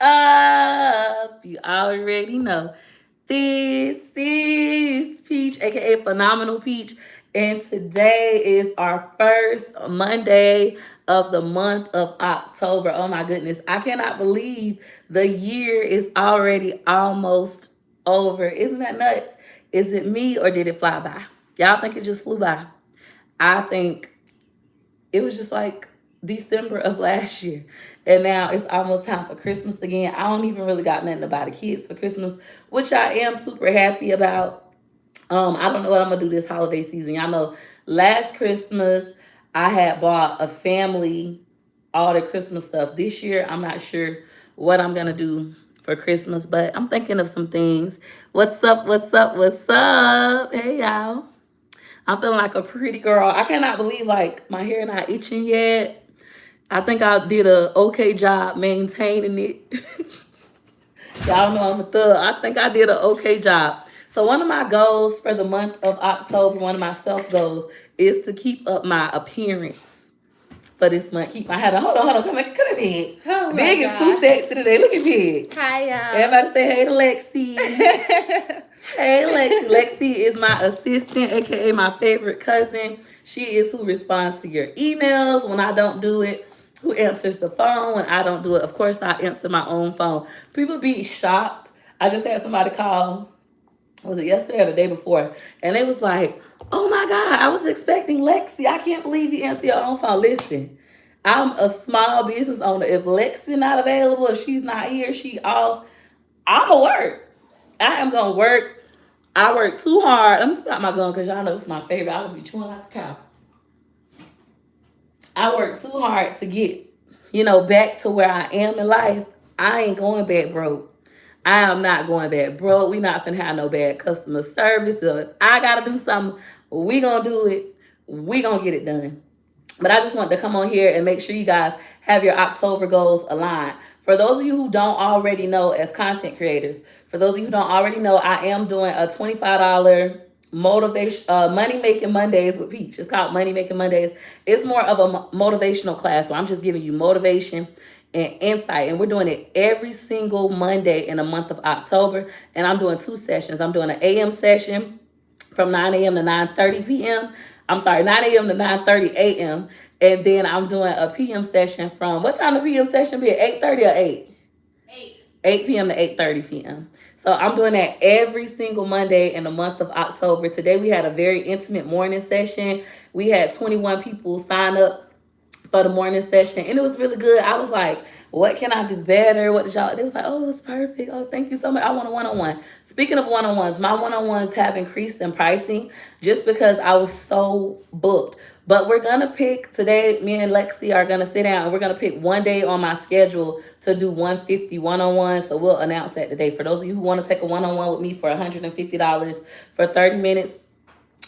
up? You already know. This is Peach, aka Phenomenal Peach, and today is our first Monday of the month of October. Oh my goodness, I cannot believe the year is already almost over. Isn't that nuts? Is it me or did it fly by? Y'all think it just flew by? I think it was just like December of last year. And now it's almost time for Christmas again. I don't even really got nothing to buy the kids for Christmas, which I am super happy about. I don't know what I'm gonna do this holiday season. Y'all know last Christmas I had bought a family all the Christmas stuff. This year I'm not sure what I'm gonna do for Christmas, but I'm thinking of some things. What's up? What's up? What's up? Hey y'all. I'm feeling like a pretty girl. I cannot believe like my hair not itching yet. I think I did a okay job maintaining it. Y'all know I'm a thug. I think I did an okay job. So one of my goals for the month of October, one of my self goals, is to keep up my appearance for this month. Keep my head on. Hold on. Come here, Big. Oh Big is too sexy today. Look at Big. Hi, y'all. Everybody say hey to Lexi. Hey, Lexi. Lexi is my assistant, aka my favorite cousin. She is who responds to your emails when I don't do it, who answers the phone when I don't do it. Of course, I answer my own phone. People be shocked. I just had somebody call, was it yesterday or the day before? And they was like, oh my God, I was expecting Lexi. I can't believe you answer your own phone. Listen, I'm a small business owner. If Lexi not available, if she's not here, she off, I'ma work. I am gonna work. I work too hard. Let me spot my gun because y'all know it's my favorite. I would be chewing like a cow. I work too hard to get, back to where I am in life. I ain't going back broke. I am not going back broke. We not finna have no bad customer service. So if I gotta do something, we gonna do it. We gonna get it done. But I just wanted to come on here and make sure you guys have your October goals aligned. For those of you who don't already know, as content creators, for those of you who don't already know, I am doing a $25 motivation money making Mondays with Peach. It's called Money Making Mondays. It's more of a motivational class, so I'm just giving you motivation and insight, and we're doing it every single Monday in the month of October. And I'm doing two sessions. I'm doing an AM session from 9 a.m. to 9:30 p.m. I'm sorry, 9 a.m. to 9:30 a.m. And then I'm doing a PM session from, what time the PM session be? 8:30 or 8? 8 p.m. to 8:30 p.m. So I'm doing that every single Monday in the month of October. Today we had a very intimate morning session. We had 21 people sign up for the morning session, and it was really good. I was like, what can I do better? What did y'all? They was like, oh, it was perfect. Oh, thank you so much. I want a one-on-one. Speaking of one-on-ones, my one-on-ones have increased in pricing just because I was so booked. But we're gonna pick today. Me and Lexi are gonna sit down and we're gonna pick one day on my schedule to do 150 one-on-one. So we'll announce that today. For those of you who want to take a one-on-one with me for $150 for 30 minutes,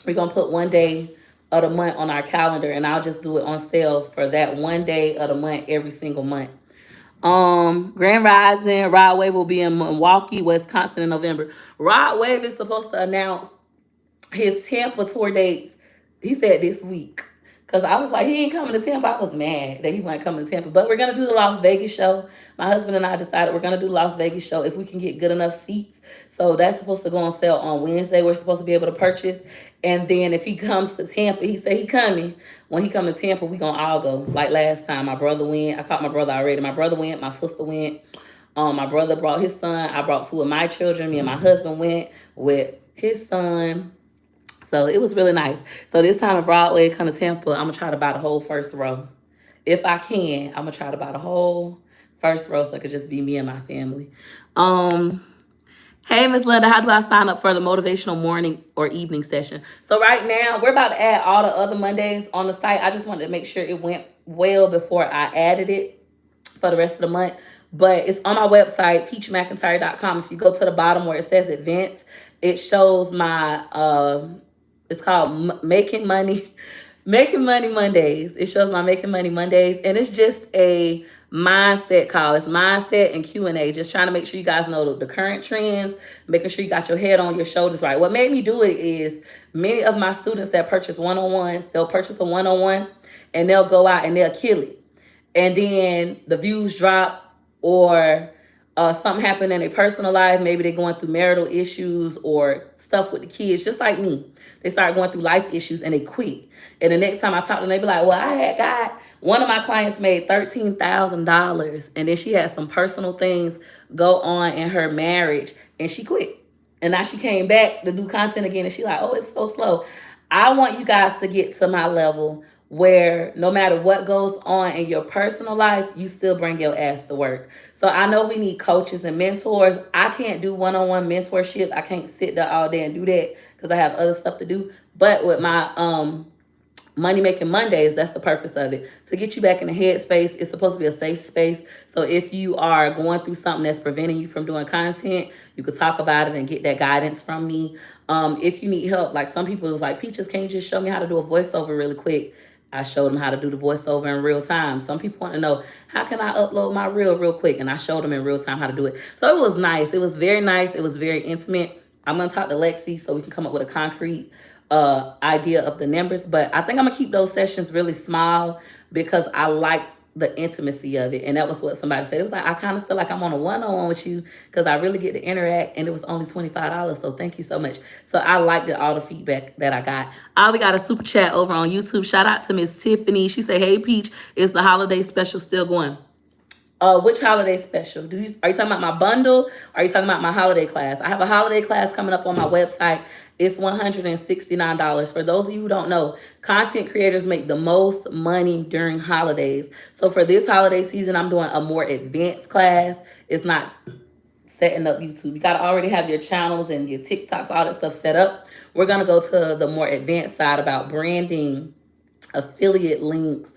we're gonna put one day of the month on our calendar, and I'll just do it on sale for that one day of the month every single month. Grand Rising, Rod Wave will be in Milwaukee, Wisconsin in November. Rod Wave is supposed to announce his Tampa tour dates. He said this week. Cause I was like, he ain't coming to Tampa. I was mad that he wasn't coming to Tampa. But we're gonna do the Las Vegas show. My husband and I decided we're gonna do the Las Vegas show if we can get good enough seats. So that's supposed to go on sale on Wednesday. We're supposed to be able to purchase. And then if he comes to Tampa, he said he coming. When he come to Tampa, we gonna all go. Like last time, my brother went. I caught my brother already. My brother went. My sister went. My brother brought his son. I brought two of my children. Me and my husband went with his son. So it was really nice. So this time if Broadway come to Tampa, I'm gonna try to buy the whole first row. If I can, I'm gonna try to buy the whole first row so it could just be me and my family. Hey Miss Linda, how do I sign up for the motivational morning or evening session? So right now we're about to add all the other Mondays on the site. I just wanted to make sure it went well before I added it for the rest of the month. But it's on my website, peachmcintyre.com. If you go to the bottom where it says events, it shows my it's called Making Money Mondays. It shows my Making Money Mondays, and it's just a mindset call. It's mindset and Q&A, just trying to make sure you guys know the current trends, making sure you got your head on your shoulders right. What made me do it is many of my students that purchase one-on-ones, they'll purchase a one-on-one and they'll go out and they'll kill it. And then the views drop, or something happened in their personal life. Maybe they're going through marital issues or stuff with the kids, just like me. They start going through life issues and they quit. And the next time I talk to them, they be like, well, I had got one of my clients made $13,000 and then she had some personal things go on in her marriage and she quit. And now she came back to do content again and she like, oh, it's so slow. I want you guys to get to my level where no matter what goes on in your personal life, you still bring your ass to work. So I know we need coaches and mentors. I can't do one-on-one mentorship. I can't sit there all day and do that because I have other stuff to do. But with my Money Making Mondays, that's the purpose of it. To get you back in the headspace. It's supposed to be a safe space. So if you are going through something that's preventing you from doing content, you could talk about it and get that guidance from me. If you need help, like some people was like, Peaches, can you just show me how to do a voiceover really quick? I showed them how to do the voiceover in real time. Some people want to know, how can I upload my reel real quick? And I showed them in real time how to do it. So it was nice. It was very nice. It was very intimate. I'm going to talk to Lexi so we can come up with a concrete idea of the numbers. But I think I'm going to keep those sessions really small because I like the intimacy of it. And that was what somebody said. It was like, I kind of feel like I'm on a one-on-one with you because I really get to interact, and it was only $25. So thank you so much. So I liked it, all the feedback that I got. We got a super chat over on YouTube. Shout out to Miss Tiffany. She said, hey, Peach, is the holiday special still going? Which holiday special? Are you talking about my bundle? Or are you talking about my holiday class? I have a holiday class coming up on my website. It's $169. For those of you who don't know, content creators make the most money during holidays. So for this holiday season, I'm doing a more advanced class. It's not setting up YouTube. You got to already have your channels and your TikToks, all that stuff set up. We're going to go to the more advanced side about branding, affiliate links,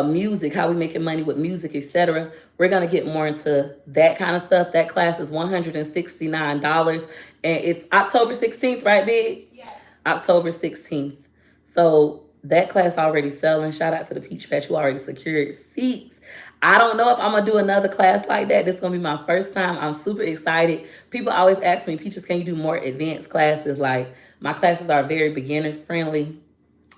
music, how we making money with music, etc. We're gonna get more into that kind of stuff. That class is $169, and it's October 16th, right, Big? Yes. October 16th. So that class already selling. Shout out to the Peach Patch who already secured seats. I don't know if I'm gonna do another class like that. This is gonna be my first time. I'm super excited. People always ask me, Peaches, can you do more advanced classes? Like, my classes are very beginner friendly.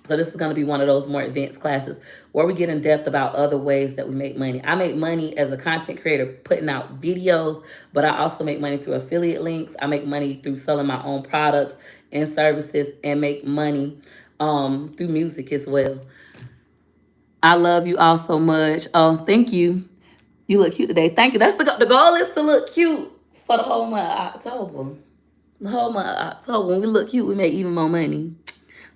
So this is going to be one of those more advanced classes where we get in depth about other ways that we make money. I make money as a content creator putting out videos, but I also make money through affiliate links. I make money through selling my own products and services, and make money through music as well. I love you all so much. Oh, thank you. You look cute today. Thank you. That's the goal is to look cute for the whole month of October. The whole month of October. When we look cute, we make even more money.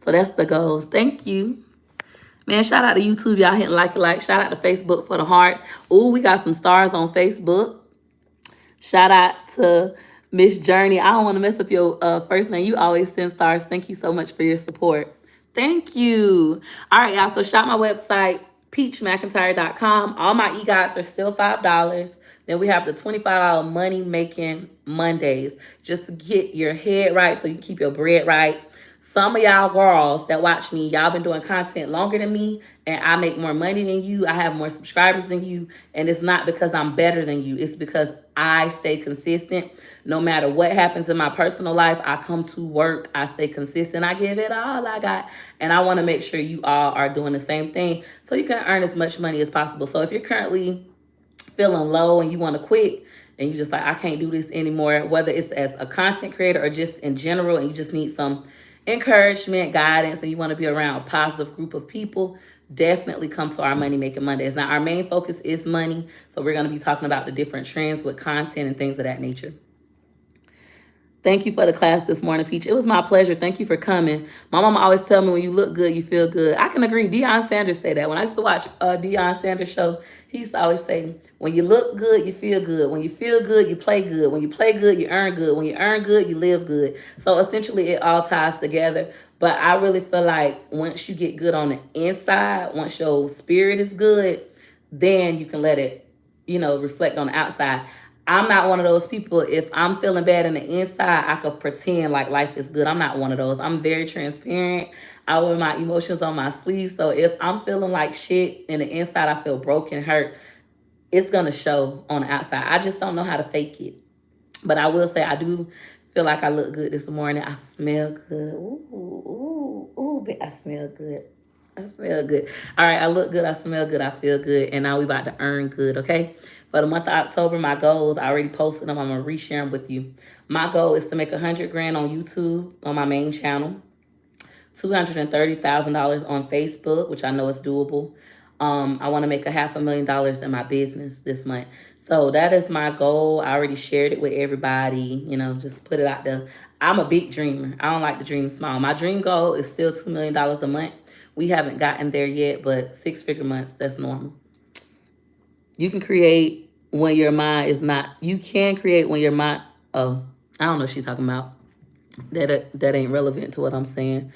So that's the goal. Thank you. Man, shout out to YouTube. Y'all hitting like. Shout out to Facebook for the hearts. Ooh, we got some stars on Facebook. Shout out to Miss Journey. I don't want to mess up your first name. You always send stars. Thank you so much for your support. Thank you. All right, y'all. So shop my website, peachmcintyre.com. All my e-guides are still $5. Then we have the $25 Money Making Mondays, just to get your head right so you can keep your bread right. Some of y'all girls that watch me, y'all been doing content longer than me, and I make more money than you. I have more subscribers than you, and it's not because I'm better than you. It's because I stay consistent. No matter what happens in my personal life, I come to work, I stay consistent, I give it all I got, and I want to make sure you all are doing the same thing so you can earn as much money as possible. So if you're currently feeling low and you want to quit, and you just like, I can't do this anymore, whether it's as a content creator or just in general, and you just need some encouragement, guidance, and you want to be around a positive group of people, definitely come to our Money Making Mondays. Now, our main focus is money, so we're going to be talking about the different trends with content and things of that nature. Thank you for the class this morning, Peach. It was my pleasure. Thank you for coming. My mama always tell me, when you look good, you feel good. I can agree. Deion Sanders say that. When I used to watch Deion Sanders show, he used to always say, when you look good, you feel good. When you feel good, you play good. When you play good, you earn good. When you earn good, you live good. So essentially, it all ties together. But I really feel like once you get good on the inside, once your spirit is good, then you can let it, reflect on the outside. I'm not one of those people. If I'm feeling bad in the inside, I could pretend like life is good. I'm not one of those. I'm very transparent. I wear my emotions on my sleeve. So if I'm feeling like shit in the inside, I feel broken, hurt, it's going to show on the outside. I just don't know how to fake it. But I will say I do feel like I look good this morning. I smell good. Ooh, I smell good. I smell good. All right, I look good, I smell good, I feel good, and now we about to earn good, okay? For the month of October, my goals, I already posted them. I'm going to reshare them with you. My goal is to make 100 grand on YouTube on my main channel. $230,000 on Facebook, which I know is doable. I want to make $500,000 in my business this month. So that is my goal. I already shared it with everybody, just put it out there. I'm a big dreamer. I don't like to dream small. My dream goal is still $2 million a month. We haven't gotten there yet, but 6-figure months, that's normal. You can create when your mind is not, you can create when your mind, oh, I don't know what she's talking about. That ain't relevant to what I'm saying.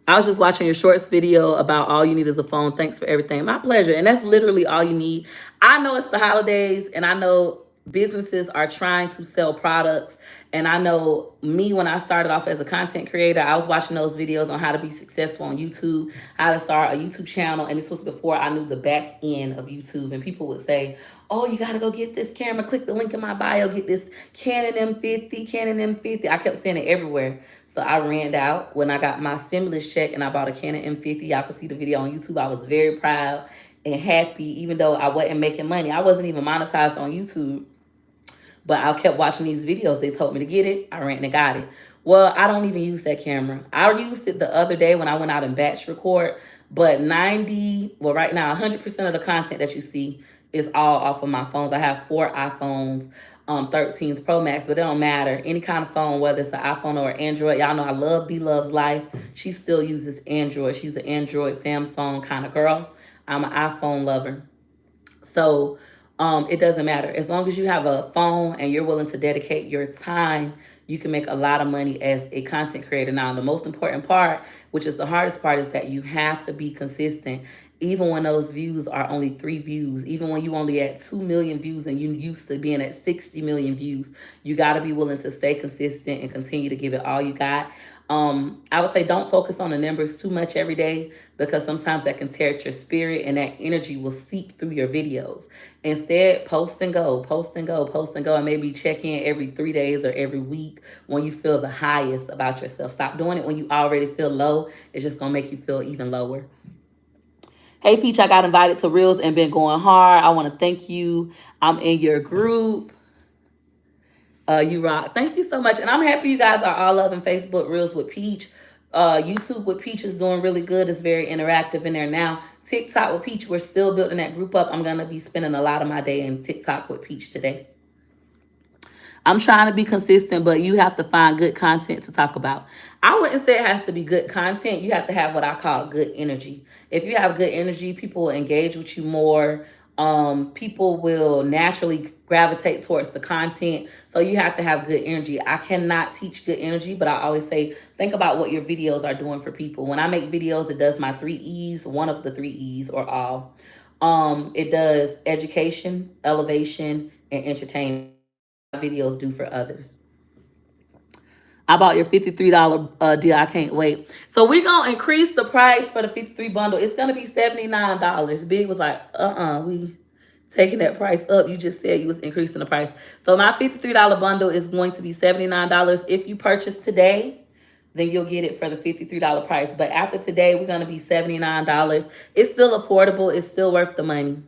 I was just watching your shorts video about all you need is a phone. Thanks for everything. My pleasure. And that's literally all you need. I know it's the holidays, and I know businesses are trying to sell products. And I know me, when I started off as a content creator, I was watching those videos on how to be successful on YouTube, how to start a YouTube channel. And this was before I knew the back end of YouTube. And people would say, oh, you got to go get this camera. Click the link in my bio. Get this Canon M50. I kept seeing it everywhere. So I ran out when I got my stimulus check and I bought a Canon M50. Y'all can see the video on YouTube. I was very proud and happy, even though I wasn't making money. I wasn't even monetized on YouTube. But I kept watching these videos. They told me to get it. I ran and got it. Well, I don't even use that camera. I used it the other day when I went out and batch record. But right now, 100% of the content that you see is all off of my phones. I have 4 iPhones, 13s Pro Max, but it don't matter. Any kind of phone, whether it's an iPhone or Android. Y'all know I love B Love's Life. She still uses Android. She's an Android, Samsung kind of girl. I'm an iPhone lover. So it doesn't matter. As long as you have a phone and you're willing to dedicate your time, you can make a lot of money as a content creator. Now, the most important part, which is the hardest part, is that you have to be consistent. Even when those views are only 3 views, even when you only at 2 million views and you used to being at 60 million views, you got to be willing to stay consistent and continue to give it all you got. I would say don't focus on the numbers too much every day, because sometimes that can tear at your spirit and that energy will seep through your videos. Instead, post and go, and maybe check in every 3 days or every week when you feel the highest about yourself. Stop doing it when you already feel low. It's just going to make you feel even lower. Hey, Peach, I got invited to Reels and been going hard. I want to thank you. I'm in your group. You rock. Thank you so much. And I'm happy you guys are all loving Facebook Reels with Peach. YouTube with Peach is doing really good. It's very interactive in there now. TikTok with Peach, we're still building that group up. I'm going to be spending a lot of my day in TikTok with Peach today. I'm trying to be consistent, but you have to find good content to talk about. I wouldn't say it has to be good content. You have to have what I call good energy. If you have good energy, people will engage with you more. People will naturally gravitate towards the content. So you have to have good energy. I cannot teach good energy, but I always say, think about what your videos are doing for people. When I make videos, it does my 3 E's, one of the 3 E's or all. It does education, elevation, and entertainment. Videos do for others. I bought your $53 deal. I can't wait. So we're going to increase the price for the 53 bundle. It's going to be $79. Big was like, we taking that price up. You just said you was increasing the price. So my $53 bundle is going to be $79. If you purchase today, then you'll get it for the $53 price. But after today, we're going to be $79. It's still affordable. It's still worth the money.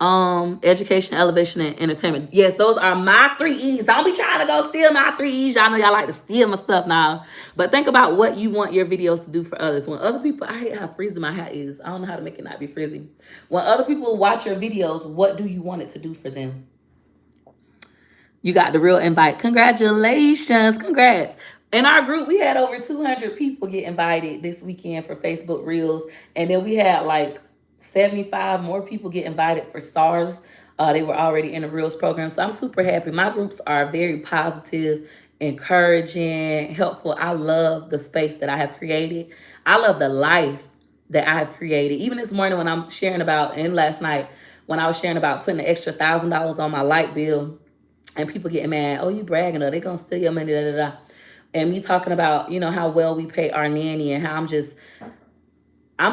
Education, elevation, and entertainment. Yes, those are my 3 E's. Don't be trying to go steal my 3 E's. Y'all know y'all like to steal my stuff now. But think about what you want your videos to do for others. When other people, I hate how frizzy my hat is. I don't know how to make it not be frizzy. When other people watch your videos, what do you want it to do for them? You got the real invite. Congratulations. Congrats. In our group, we had over 200 people get invited this weekend for Facebook Reels. And then we had like 75 more people get invited for stars. They were already in the Reels program. So I'm super happy. My groups are very positive, encouraging, helpful. I love the space that I have created. I love the life that I have created. Even this morning when I'm sharing about, and last night when I was sharing about putting an extra $1,000 on my light bill, and people getting mad, oh, you bragging, or they gonna steal your money, da, da, da. And me talking about, how well we pay our nanny and how I'm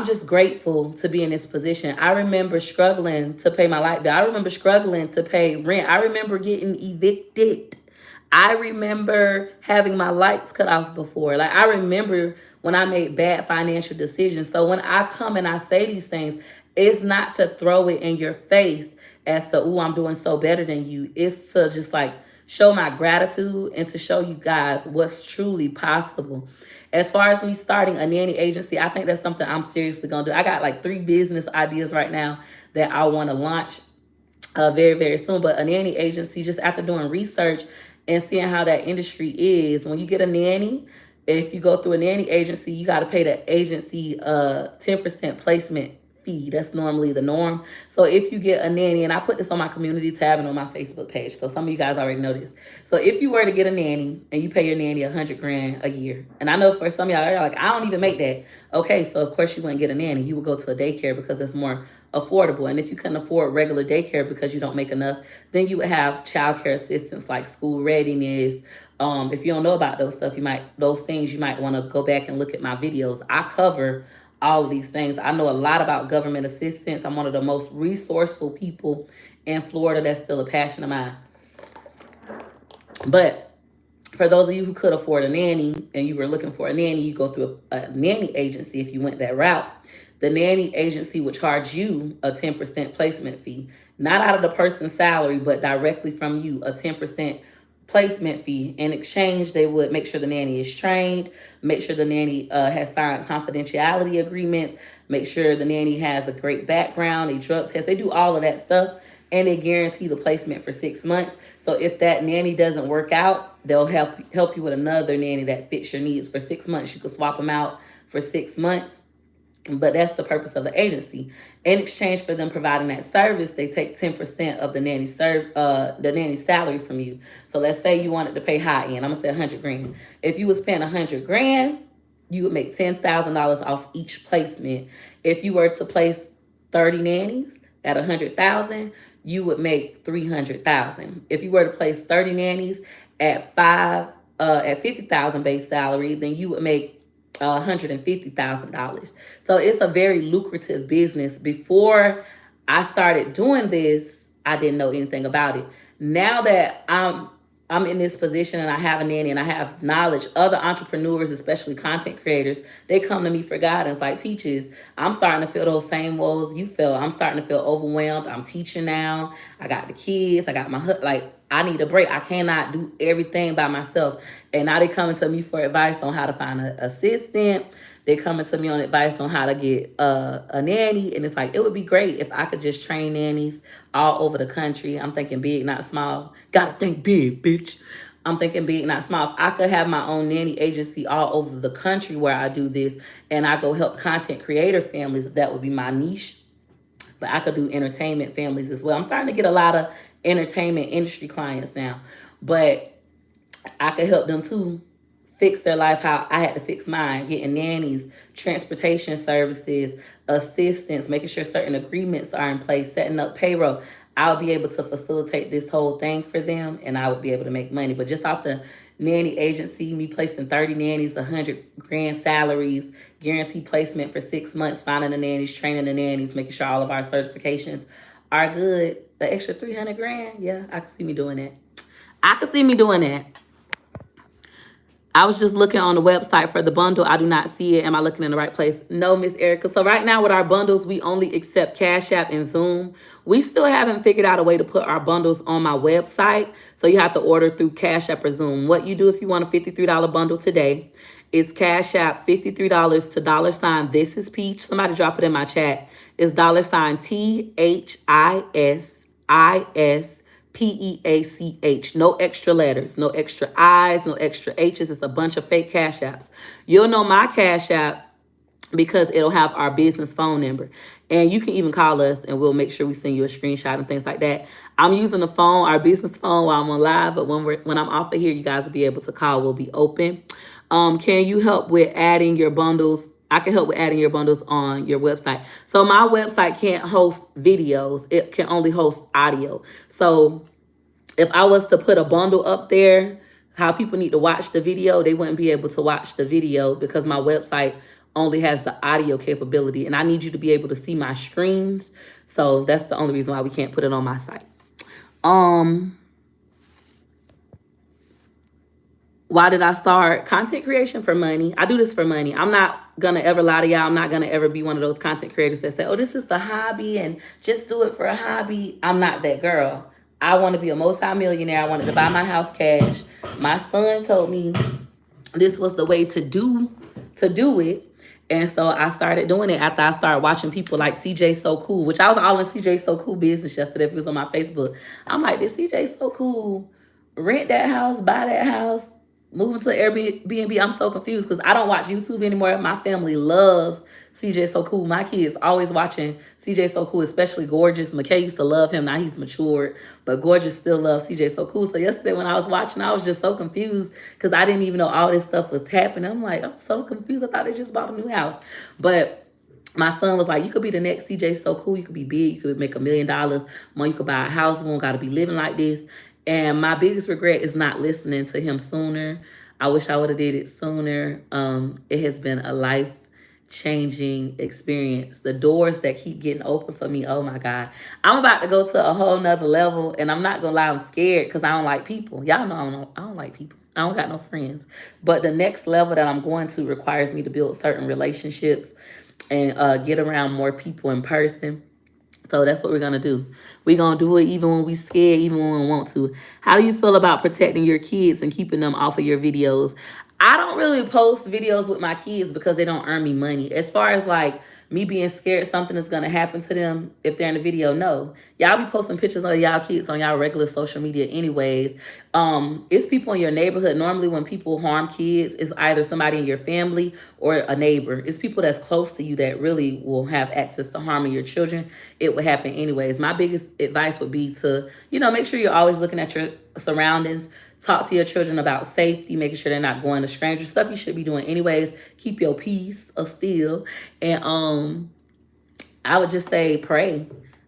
just grateful to be in this position. I remember struggling to pay my light bill. I remember struggling to pay rent. I remember getting evicted. I remember having my lights cut off before. Like, I remember when I made bad financial decisions. So when I come and I say these things, it's not to throw it in your face. as to, ooh, I'm doing so better than you. It's to just like show my gratitude and to show you guys what's truly possible. As far as me starting a nanny agency, I think that's something I'm seriously gonna do. I got like 3 business ideas right now that I want to launch very, very soon. But a nanny agency, just after doing research and seeing how that industry is, when you get a nanny, if you go through a nanny agency, you got to pay the agency 10% placement fee. That's normally the norm. So if you get a nanny, and I put this on my community tab and on my Facebook page, so some of you guys already know this. So if you were to get a nanny and you pay your nanny 100 grand a year, and I know for some of y'all, you're like, I don't even make that. Okay, so of course you wouldn't get a nanny. You would go to a daycare because it's more affordable. And if you couldn't afford regular daycare because you don't make enough, then you would have childcare assistance like school readiness. If you don't know about those things, you might want to go back and look at my videos. I cover all of these things. I know a lot about government assistance. I'm one of the most resourceful people in Florida. That's still a passion of mine. But for those of you who could afford a nanny and you were looking for a nanny, you go through a nanny agency if you went that route. The nanny agency would charge you a 10% placement fee, not out of the person's salary, but directly from you, a 10% placement fee. In exchange, they would make sure the nanny is trained, make sure the nanny has signed confidentiality agreements, make sure the nanny has a great background, a drug test. They do all of that stuff, and they guarantee the placement for 6 months. So if that nanny doesn't work out, they'll help you with another nanny that fits your needs for 6 months. You can swap them out for 6 months. But that's the purpose of the agency. In exchange for them providing that service, they take 10% of the nanny salary from you. So let's say you wanted to pay high end. I'm gonna say 100 grand. If you was paying 100 grand, you would make $10,000 off each placement. If you were to place 30 nannies at 100,000, you would make 300,000. If you were to place 30 nannies at 50,000 base salary, then you would make $150,000. So it's a very lucrative business. Before I started doing this, I didn't know anything about it. Now that I'm in this position and I have a nanny and I have knowledge, other entrepreneurs, especially content creators, they come to me for guidance like Peaches. I'm starting to feel those same woes you feel. I'm starting to feel overwhelmed. I'm teaching now. I got the kids. I got my I need a break. I cannot do everything by myself. And now they coming to me for advice on how to find an assistant. They coming to me on advice on how to get a nanny. And it's like, it would be great if I could just train nannies all over the country. I'm thinking big, not small. Gotta think big, bitch. I'm thinking big, not small. If I could have my own nanny agency all over the country where I do this and I go help content creator families, that would be my niche. But I could do entertainment families as well. I'm starting to get a lot of entertainment industry clients now. But I could help them too fix their life how I had to fix mine, getting nannies, transportation services, assistance, making sure certain agreements are in place, setting up payroll. I'll be able to facilitate this whole thing for them and I would be able to make money. But just off the nanny agency, me placing 30 nannies, 100 grand salaries, guaranteed placement for 6 months, finding the nannies, training the nannies, making sure all of our certifications are good. The extra 300 grand, yeah, I can see me doing that. I can see me doing that. I was just looking on the website for the bundle. I do not see it. Am I looking in the right place? No, Miss Erica. So right now with our bundles, we only accept Cash App and Zoom. We still haven't figured out a way to put our bundles on my website. So you have to order through Cash App or Zoom. What you do if you want a $53 bundle today is Cash App $53 to $ This is Peach. Somebody drop it in my chat. It's $THISIS PEACH. No extra letters, no extra I's, no extra H's. It's a bunch of fake Cash Apps. You'll know my Cash App because it'll have our business phone number. And you can even call us and we'll make sure we send you a screenshot and things like that. I'm using the phone, our business phone, while I'm on live, but when I'm off of here, you guys will be able to call. We'll be open. Can you help with adding your bundles? I can help with adding your bundles on your website. So my website can't host videos. It can only host audio. So if I was to put a bundle up there, how people need to watch the video, they wouldn't be able to watch the video because my website only has the audio capability. And I need you to be able to see my screens. So that's the only reason why we can't put it on my site. Why did I start content creation? For money. I do this for money. I'm not gonna ever lie to y'all. I'm not gonna ever be one of those content creators that say, oh, this is a hobby and just do it for a hobby. I'm not that girl. I want to be a multi-millionaire. I wanted to buy my house cash. My son told me this was the way to do it. And so I started doing it after I started watching people like CJ So Cool, which I was all in CJ So Cool business yesterday if it was on my Facebook. I'm like, this CJ So Cool, rent that house, buy that house, moving to Airbnb. I'm so confused because I don't watch YouTube anymore. My family loves CJ So Cool. My kids always watching CJ So Cool, especially Gorgeous. McKay used to love him. Now he's matured, but Gorgeous still loves CJ So Cool. So yesterday when I was watching, I was just so confused because I didn't even know all this stuff was happening. I'm like, I'm so confused. I thought they just bought a new house. But my son was like, you could be the next CJ So Cool. You could be big. You could make $1 million. Mom, you could buy a house. We don't got to be living like this. And my biggest regret is not listening to him sooner. I wish I would have did it sooner. It has been a life-changing experience. The doors that keep getting open for me, oh my God. I'm about to go to a whole nother level, and I'm not going to lie, I'm scared because I don't like people. Y'all know I don't like people. I don't got no friends. But the next level that I'm going to requires me to build certain relationships and get around more people in person. So that's what we're going to do. We're going to do it even when we scared, even when we want to. How do you feel about protecting your kids and keeping them off of your videos? I don't really post videos with my kids because they don't earn me money. As far as like me being scared something is going to happen to them if they're in the video, no. Y'all be posting pictures of y'all kids on y'all regular social media anyways. It's people in your neighborhood. Normally when people harm kids, it's either somebody in your family or a neighbor. It's people that's close to you that really will have access to harming your children. It would happen anyways. My biggest advice would be to, make sure you're always looking at your surroundings. Talk to your children about safety, making sure they're not going to strangers. Stuff you should be doing anyways. Keep your peace or still. And I would just say pray.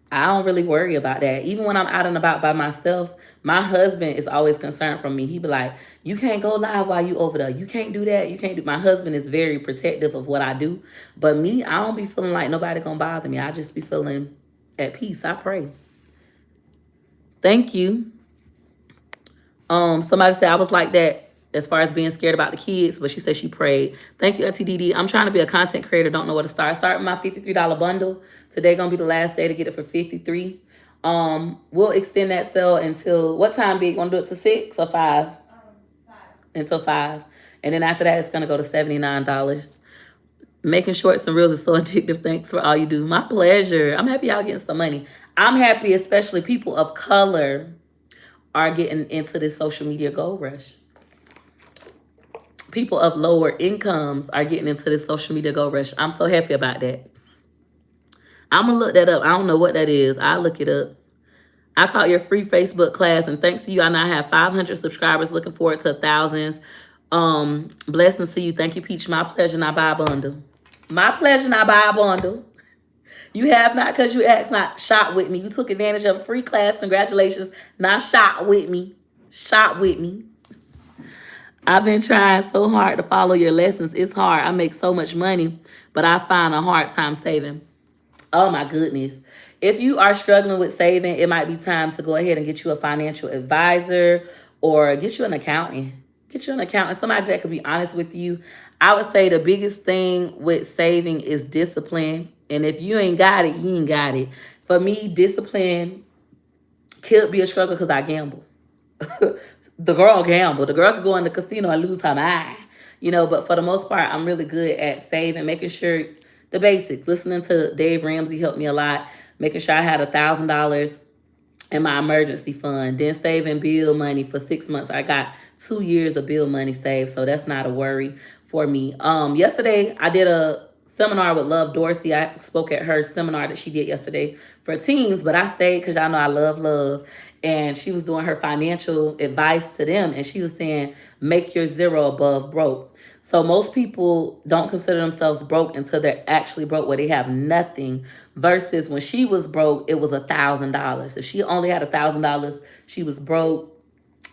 I don't really worry about that. Even when I'm out and about by myself, my husband is always concerned for me. He be like, you can't go live while you over there. You can't do that. You can't do. My husband is very protective of what I do. But me, I don't be feeling like nobody gonna bother me. I just be feeling at peace. I pray. Thank you. Somebody said I was like that as far as being scared about the kids, but she said she prayed. Thank you, Auntie Dee. I'm trying to be a content creator, don't know where to start. Start with my $53 bundle. Today gonna be the last day to get it for $53. We'll extend that sale until what time, Big? Want to do it to 6 or 5? 5. Until 5. And then after that, it's gonna go to $79. Making shorts and reels is so addictive. Thanks for all you do. My pleasure. I'm happy y'all getting some money. I'm happy, especially people of color are getting into this social media gold rush. People of lower incomes are getting into this social media gold rush. I'm so happy about that. I'm going to look that up. I don't know what that is. I'll look it up. I caught your free Facebook class, and thanks to you, I now have 500 subscribers. Looking forward to thousands. Blessings to you. Thank you, Peach. My pleasure, not buy a bundle. My pleasure, not buy a bundle. You have not because you asked not. Shot with me. You took advantage of a free class. Congratulations. Not shot with me. Shot with me. I've been trying so hard to follow your lessons. It's hard. I make so much money, but I find a hard time saving. Oh my goodness. If you are struggling with saving, it might be time to go ahead and get you a financial advisor or get you an accountant. Get you an accountant, somebody that could be honest with you. I would say the biggest thing with saving is discipline. And if you ain't got it, you ain't got it. For me, discipline could be a struggle because I gamble. The girl gamble. The girl could go in the casino and lose her mind. But for the most part, I'm really good at saving, making sure the basics. Listening to Dave Ramsey helped me a lot. Making sure I had $1,000 in my emergency fund. Then saving bill money for 6 months. I got 2 years of bill money saved, so that's not a worry for me. Yesterday, I did a seminar with Love Dorsey. I spoke at her seminar that she did yesterday for teens, but I stayed because y'all know I love Love. And she was doing her financial advice to them, and she was saying, make your zero above broke. So most people don't consider themselves broke until they're actually broke, where they have nothing. Versus when she was broke, it was $1,000. If she only had $1,000, she was broke.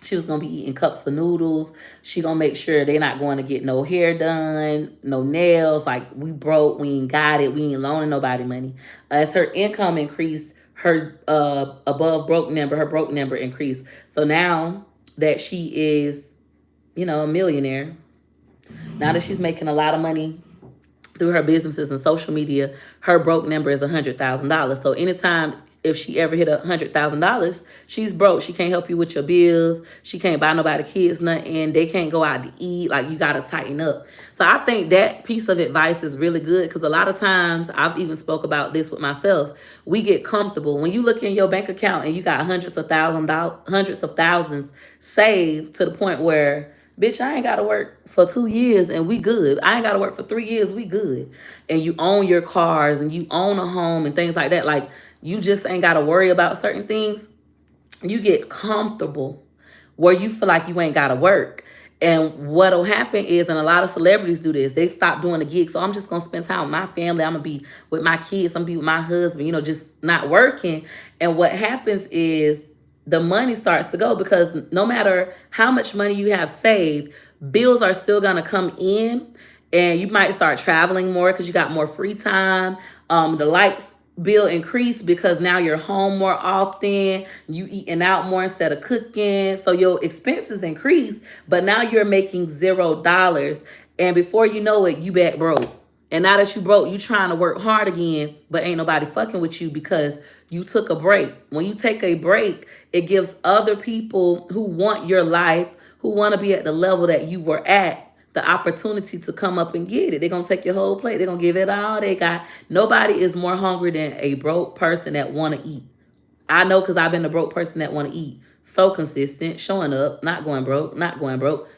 She was going to be eating cups of noodles. She going to make sure they're not going to get no hair done, no nails. Like, we broke, we ain't got it, we ain't loaning nobody money. As her income increased, her above broke number, her broke number increased. So now that she is, a millionaire, now that she's making a lot of money through her businesses and social media, her broke number is $100,000. So anytime if she ever hit $100,000, she's broke. She can't help you with your bills. She can't buy nobody kids nothing. They can't go out to eat. Like, you gotta tighten up. So I think that piece of advice is really good, because a lot of times I've even spoke about this with myself. We get comfortable when you look in your bank account and you got hundreds of thousands saved, to the point where, bitch, I ain't got to work for 2 years and we good. I ain't got to work for 3 years, we good. And you own your cars and you own a home and things like that. Like, you just ain't got to worry about certain things. You get comfortable where you feel like you ain't got to work. And what'll happen is, and a lot of celebrities do this, they stop doing the gigs. So I'm just going to spend time with my family. I'm going to be with my kids. I'm going to be with my husband, just not working. And what happens is, the money starts to go, because no matter how much money you have saved, bills are still going to come in, and you might start traveling more because you got more free time. The lights bill increase because now you're home more often, you eating out more instead of cooking, so your expenses increase, but now you're making $0, and before you know it, you back broke. And now that you broke, you trying to work hard again, but ain't nobody fucking with you because you took a break. When you take a break, it gives other people who want your life, who want to be at the level that you were at, the opportunity to come up and get it. They're going to take your whole plate. They're going to give it all they got. Nobody is more hungry than a broke person that want to eat. I know, because I've been a broke person that want to eat. So consistent, showing up, not going broke,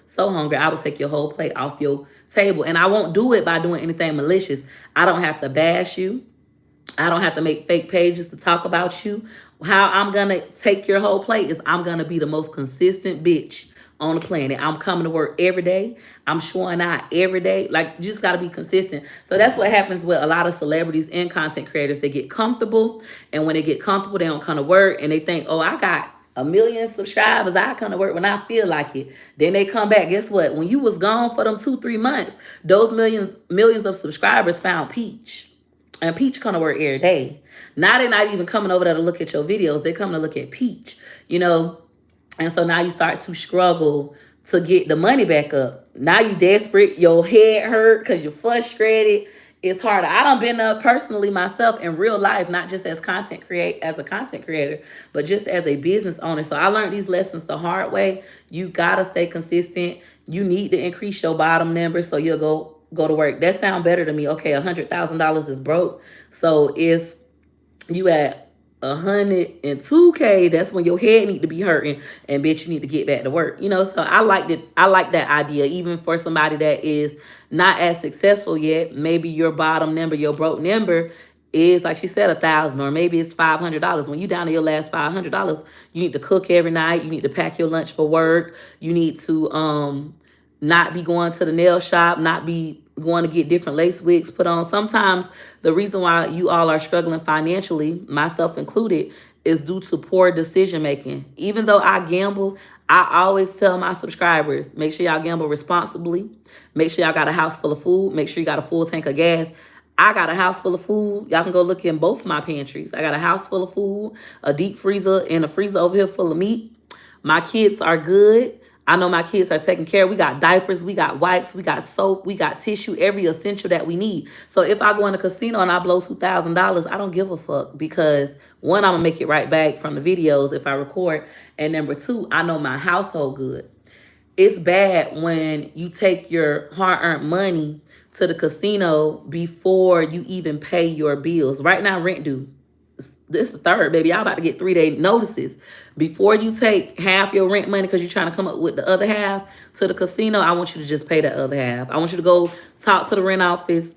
so hungry, I will take your whole plate off your table. And I won't do it by doing anything malicious. I don't have to bash you. I don't have to make fake pages to talk about you. How I'm going to take your whole plate is, I'm going to be the most consistent bitch on the planet. I'm coming to work every day. I'm showing out every day. Like, you just got to be consistent. So that's what happens with a lot of celebrities and content creators. They get comfortable. And when they get comfortable, they don't come to work. And they think, oh, I got 1 million subscribers, I come to work when I feel like it. Then they come back. Guess what? When you was gone for them 2-3 months, those millions of subscribers found Peach. And Peach come to work every day. Now they're not even coming over there to look at your videos. They come to look at Peach, And so now you start to struggle to get the money back up. Now you desperate. Your head hurt because you're frustrated. It's harder. I done been up personally myself in real life, not just as a content creator, but just as a business owner. So I learned these lessons the hard way. You gotta stay consistent. You need to increase your bottom number so you'll go to work. That sound better to me. Okay, $100,000 is broke. So if you at 102K, that's when your head need to be hurting, and bitch, you need to get back to work. So I liked it. I like that idea, even for somebody that is not as successful yet. Maybe your bottom number, your broke number is, like she said, 1,000, or maybe it's $500. When you down to your last $500, you need to cook every night. You need to pack your lunch for work. You need to not be going to the nail shop, not be going to get different lace wigs put on. Sometimes the reason why you all are struggling financially, myself included, is due to poor decision making. Even though I gamble, I always tell my subscribers, make sure y'all gamble responsibly. Make sure y'all got a house full of food. Make sure you got a full tank of gas. I got a house full of food. Y'all can go look in both my pantries. I got a house full of food, a deep freezer, and a freezer over here full of meat. My kids are good. I know my kids are taken care of. We got diapers, we got wipes, we got soap, we got tissue, every essential that we need. So if I go in a casino and I blow $2,000, I don't give a fuck, because one, I'm going to make it right back from the videos if I record. And number two, I know my household good. It's bad when you take your hard-earned money to the casino before you even pay your bills. Right now, rent due. This is the third, baby. Y'all about to get 3-day notices. Before you take half your rent money because you're trying to come up with the other half to the casino, I want you to just pay the other half. I want you to go talk to the rent office,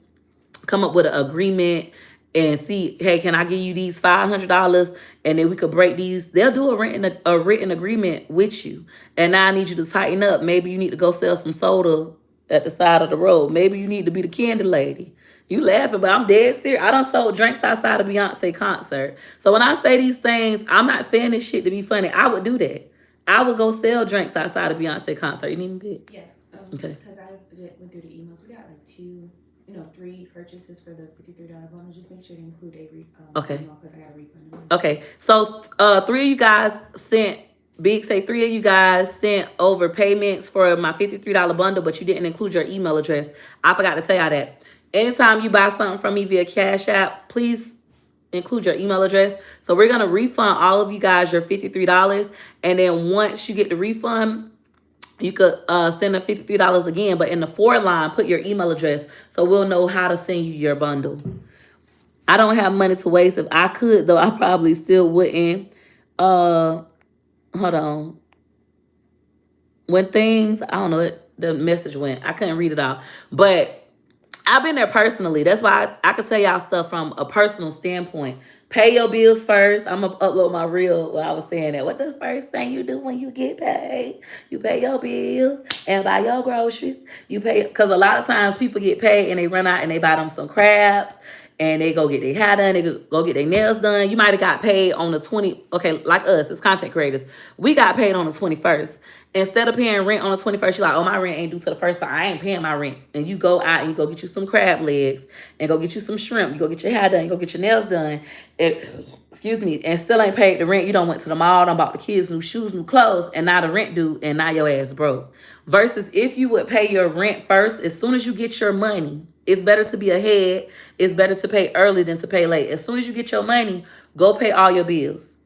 come up with an agreement, and see, hey, can I give you these $500, and then we could break these. They'll do a written agreement with you. And now I need you to tighten up. Maybe you need to go sell some soda at the side of the road. Maybe you need to be the candy lady. You laughing, but I'm dead serious. I done sold drinks outside of Beyonce concert. So when I say these things, I'm not saying this shit to be funny. I would do that. I would go sell drinks outside of Beyonce concert. You need me, bitch? Yes. Okay. Because I went through the emails. We got like 3 purchases for the $53 bundle. Just make sure to include a okay. Because I got a refund. Okay. So 3 of you guys sent. Big say 3 of you guys sent over payments for my $53 bundle, but you didn't include your email address. I forgot to tell y'all that. Anytime you buy something from me via Cash App, please include your email address. So we're gonna refund all of you guys your $53, and then once you get the refund, you could send the $53 again. But in the forward line, put your email address so we'll know how to send you your bundle. I don't have money to waste. If I could, though, I probably still wouldn't. Hold on. When things, I don't know, the message went. I couldn't read it out, but I've been there personally. That's why I can tell y'all stuff from a personal standpoint. Pay your bills first. I'm gonna upload my reel where I was saying that. What the first thing you do when you get paid? You pay your bills and buy your groceries. You pay, because a lot of times people get paid and they run out and they buy them some crabs and they go get their hair done, they go get their nails done. You might have got paid on the 20, okay, like us as content creators. We got paid on the 21st. Instead of paying rent on the 21st, you're like, oh, my rent ain't due to the first time. I ain't paying my rent. And you go out and you go get you some crab legs and go get you some shrimp. You go get your hair done. You go get your nails done. Excuse me. And still ain't paid the rent. You don't went to the mall, done bought the kids new shoes, new clothes, and now the rent due, and now your ass broke. Versus if you would pay your rent first, as soon as you get your money, it's better to be ahead. It's better to pay early than to pay late. As soon as you get your money, go pay all your bills.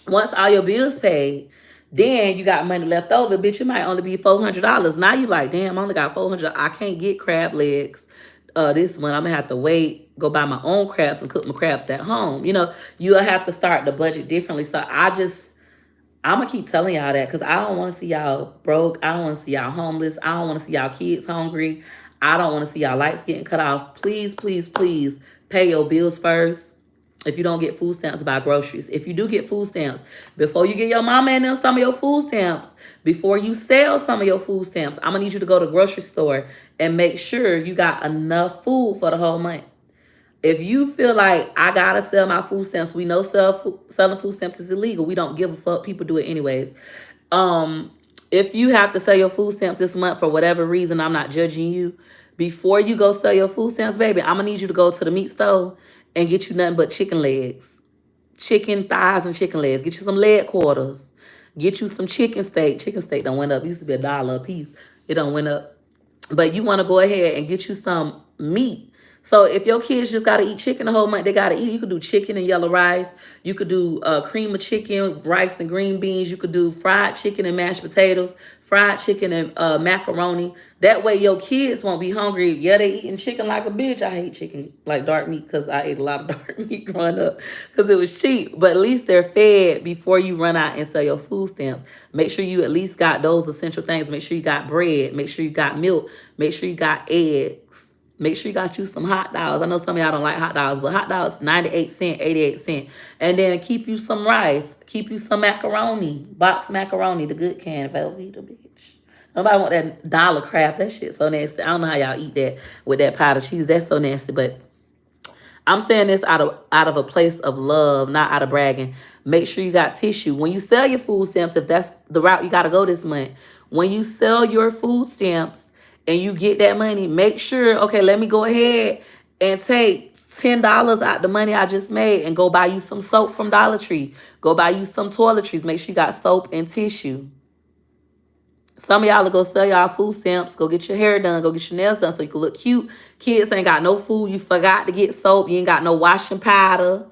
Once all your bills paid, then you got money left over. Bitch, it might only be $400. Now you like, damn, I only got 400. I can't get crab legs this month. I'm going to have to wait, go buy my own crabs and cook my crabs at home. You know, you'll have to start the budget differently. So I'm going to keep telling y'all that because I don't want to see y'all broke. I don't want to see y'all homeless. I don't want to see y'all kids hungry. I don't want to see y'all lights getting cut off. Please, please, please pay your bills first. If you don't get food stamps, buy groceries. If you do get food stamps, before you get your mama and them some of your food stamps, before you sell some of your food stamps, I'm going to need you to go to the grocery store and make sure you got enough food for the whole month. If you feel like I gotta sell my food stamps, we know selling food stamps is illegal. We don't give a fuck. People do it anyways. If you have to sell your food stamps this month for whatever reason, I'm not judging you. Before you go sell your food stamps, baby, I'm gonna need you to go to the meat store and get you nothing but chicken legs, chicken thighs and chicken legs. Get you some leg quarters. Get you some chicken steak. Chicken steak don't went up. It used to be $1 a piece. It don't went up. But you want to go ahead and get you some meat. So if your kids just got to eat chicken the whole month, they got to eat. You could do chicken and yellow rice. You could do cream of chicken, rice and green beans. You could do fried chicken and mashed potatoes, fried chicken and macaroni. That way your kids won't be hungry. Yeah, they eating chicken like a bitch. I hate chicken like dark meat because I ate a lot of dark meat growing up because it was cheap. But at least they're fed before you run out and sell your food stamps. Make sure you at least got those essential things. Make sure you got bread. Make sure you got milk. Make sure you got eggs. Make sure you got you some hot dogs. I know some of y'all don't like hot dogs, but hot dogs, 98 cents, 88 cents. And then keep you some rice. Keep you some macaroni. Box macaroni, the good can, Velveeta, bitch. Nobody want that dollar crap. That shit so nasty. I don't know how y'all eat that with that powdered cheese. That's so nasty. But I'm saying this out of a place of love, not out of bragging. Make sure you got tissue. When you sell your food stamps, if that's the route you got to go this month, when you sell your food stamps and you get that money, make sure, okay, let me go ahead and take $10 out the money I just made and go buy you some soap from Dollar Tree. Go buy you some toiletries. Make sure you got soap and tissue. Some of y'all will go sell y'all food stamps, go get your hair done, go get your nails done so you can look cute. Kids ain't got no food. You forgot to get soap. You ain't got no washing powder.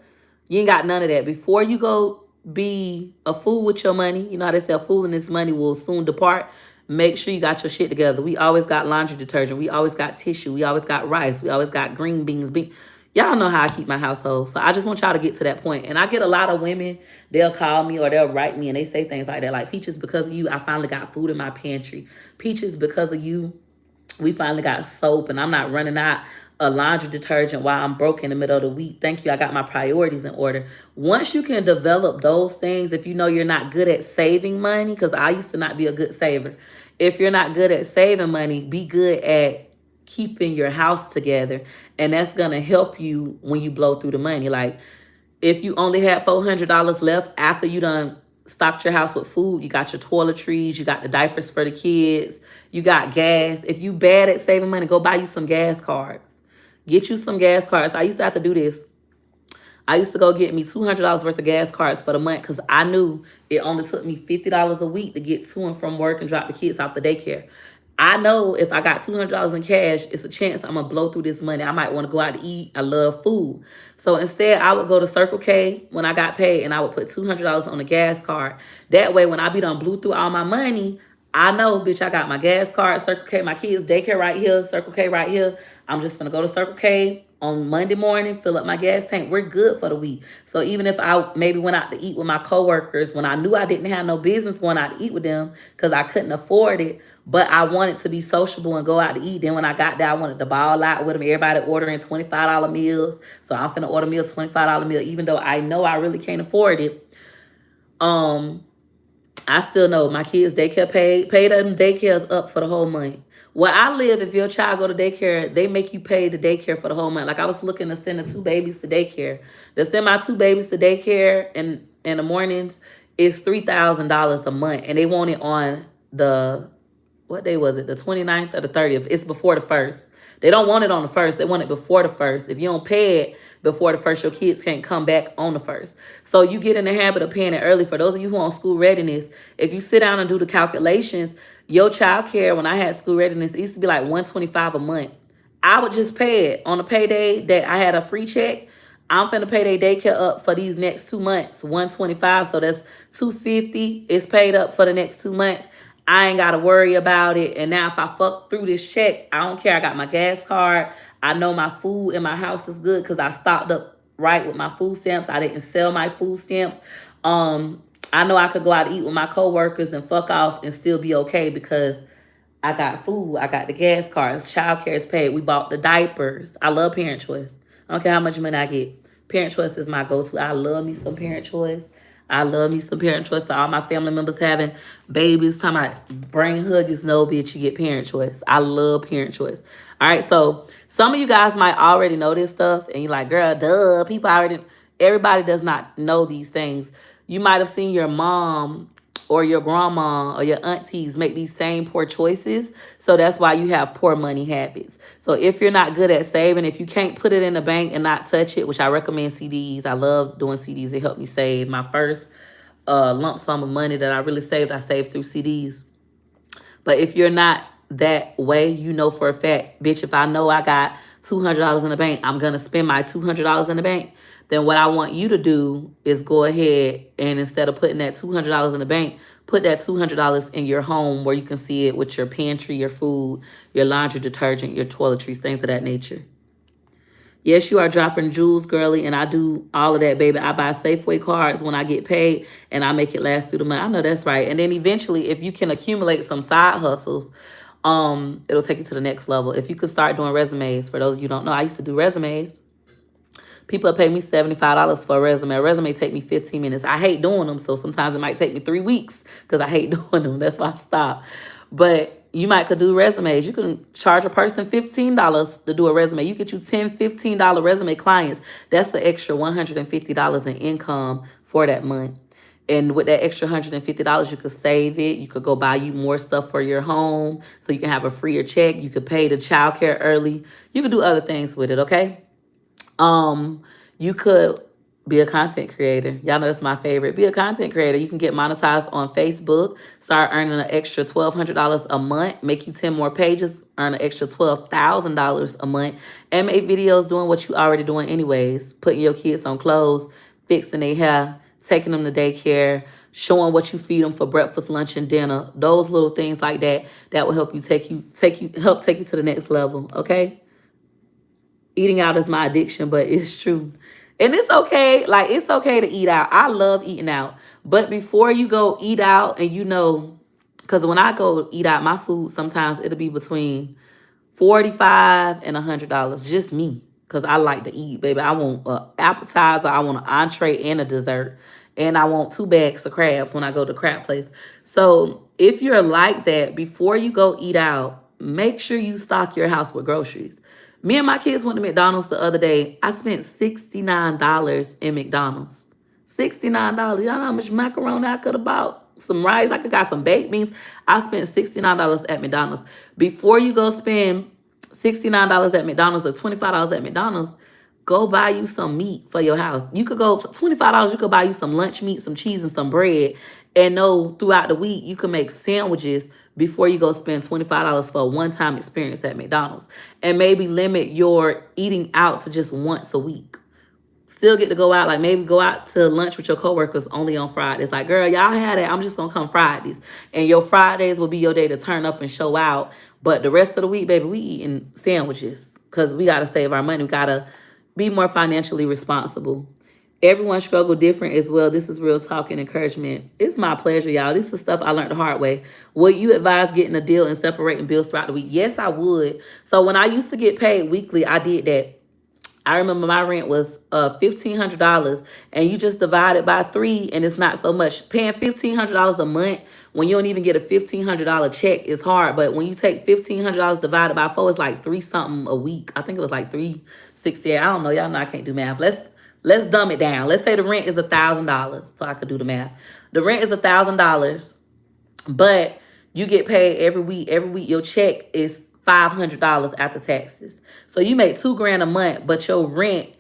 You ain't got none of that. Before you go be a fool with your money, you know how they say a fool in this money will soon depart. Make sure you got your shit together. We always got laundry detergent. We always got tissue. We always got rice. We always got green beans. Y'all know how I keep my household. So I just want y'all to get to that point. And I get a lot of women, they'll call me or they'll write me and they say things like that. Like, Peaches, because of you, I finally got food in my pantry. Peaches, because of you, we finally got soap and I'm not running out of laundry detergent while I'm broke in the middle of the week. Thank you. I got my priorities in order. Once you can develop those things, if you know you're not good at saving money, because I used to not be a good saver. If you're not good at saving money, be good at keeping your house together, and that's gonna help you when you blow through the money. Like, if you only had $400 left after you done stocked your house with food, you got your toiletries, you got the diapers for the kids, you got gas. If you bad at saving money, go buy you some gas cards. Get you some gas cards. I used to have to do this. I used to go get me $200 worth of gas cards for the month because I knew it only took me $50 a week to get to and from work and drop the kids off the daycare. I know if I got $200 in cash, it's a chance I'm gonna blow through this money. I might want to go out to eat. I love food. So instead, I would go to Circle K when I got paid and I would put $200 on the gas card. That way, when I be done blew through all my money, I know, bitch, I got my gas card, Circle K, my kids' daycare right here, Circle K right here. I'm just gonna go to Circle K on Monday morning, fill up my gas tank. We're good for the week. So even if I maybe went out to eat with my coworkers when I knew I didn't have no business going out to eat with them because I couldn't afford it, but I wanted to be sociable and go out to eat. Then when I got there, I wanted to ball out with them. Everybody ordering $25 meals. So I'm finna order me a $25 meal, even though I know I really can't afford it. Um, I still know my kids' daycare paid them daycares up for the whole month. Where I live, if your child go to daycare, they make you pay the daycare for the whole month. Like I was looking to send the two babies to daycare. To send my two babies to daycare in the mornings is $3,000 a month, and they want it on the what day was it? The 29th or the 30th? It's before the first. They don't want it on the first. They want it before the first. If you don't pay it before the first, your kids can't come back on the first. So you get in the habit of paying it early. For those of you who are on school readiness, if you sit down and do the calculations, your child care, when I had school readiness, it used to be like $125 a month. I would just pay it on a payday that I had a free check. I'm finna pay their daycare up for these next 2 months, 125. So that's 250. It's paid up for the next 2 months. I ain't gotta worry about it. And now if I fuck through this check, I don't care. I got my gas card. I know my food in my house is good because I stocked up right with my food stamps. I didn't sell my food stamps. I know I could go out and eat with my coworkers and fuck off and still be okay because I got food. I got the gas cards. Childcare is paid. We bought the diapers. I love Parent Choice. I don't care how much money I get. Parent Choice is my go-to. I love me some Parent Choice. I love me some Parent Choice. To all my family members having babies, talking about brain huggies, no bitch, you get Parent Choice. I love Parent Choice. All right, so some of you guys might already know this stuff, and you're like, girl, duh, people already, everybody does not know these things. You might have seen your mom or your grandma or your aunties make these same poor choices. So that's why you have poor money habits. So if you're not good at saving, if you can't put it in the bank and not touch it, which I recommend CDs. I love doing CDs. It helped me save. My first lump sum of money that I saved through CDs. But if you're not that way, you know for a fact, bitch, if I know I got $200 in the bank, I'm going to spend my $200 in the bank. Then what I want you to do is go ahead and instead of putting that $200 in the bank, put that $200 in your home where you can see it with your pantry, your food, your laundry detergent, your toiletries, things of that nature. Yes, you are dropping jewels, girly, and I do all of that, baby. I buy Safeway cards when I get paid, and I make it last through the month. I know that's right. And then eventually, if you can accumulate some side hustles, it'll take you to the next level. If you could start doing resumes, for those of you who don't know, I used to do resumes. People pay me $75 for a resume. A resume take me 15 minutes. I hate doing them, so sometimes it might take me 3 weeks because I hate doing them. That's why I stop. But you might could do resumes. You can charge a person $15 to do a resume. You get you 10, $15 resume clients. That's an extra $150 in income for that month. And with that extra $150, you could save it. You could go buy you more stuff for your home so you can have a freer check. You could pay the childcare early. You could do other things with it, okay? You could be a content creator. Y'all know that's my favorite. Be a content creator. You can get monetized on Facebook, start earning an extra $1,200 a month, make you 10 more pages, earn an extra $12,000 a month, and make videos doing what you already doing anyways, putting your kids on clothes, fixing their hair, taking them to daycare, showing what you feed them for breakfast, lunch, and dinner. Those little things like that, that will help you take you to the next level, okay? Eating out is my addiction, but it's true. And it's okay. Like, it's okay to eat out. I love eating out. But before you go eat out, and because when I go eat out, my food, sometimes it'll be between $45 and $100. Just me. Because I like to eat, baby. I want an appetizer. I want an entree and a dessert. And I want 2 bags of crabs when I go to crab place. So if you're like that, before you go eat out, make sure you stock your house with groceries. Me and my kids went to McDonald's the other day. I spent $69 in McDonald's. $69. Y'all know how much macaroni I could have bought? Some rice. I could got some baked beans. I spent $69 at McDonald's. Before you go spend $69 at McDonald's or $25 at McDonald's, go buy you some meat for your house. You could go for $25, you could buy you some lunch meat, some cheese, and some bread. and know throughout the week you can make sandwiches before you go spend $25 for a one-time experience at McDonald's, and maybe limit your eating out to just once a week. Still get to go out, like maybe go out to lunch with your coworkers only on Fridays. Like, girl, y'all had it. I'm just gonna come Fridays, and your Fridays will be your day to turn up and show out. But the rest of the week, baby, we eating sandwiches because we gotta save our money. We gotta be more financially responsible. Everyone struggle different as well. This is real talk and encouragement. It's my pleasure, y'all. This is stuff I learned the hard way. Would you advise getting a deal and separating bills throughout the week? Yes, I would. So when I used to get paid weekly, I did that. I remember my rent was $1,500, and you just divide it by three, and it's not so much. Paying $1,500 a month when you don't even get a $1,500 check is hard. But when you take $1,500 divided by four, it's like three something a week. I think it was like 368. I don't know. Y'all know I can't do math. Let's dumb it down. Let's say the rent is $1,000, so I could do the math. The rent is $1,000, but you get paid every week. Every week your check is $500 after taxes. So you make $2,000 a month, but your rent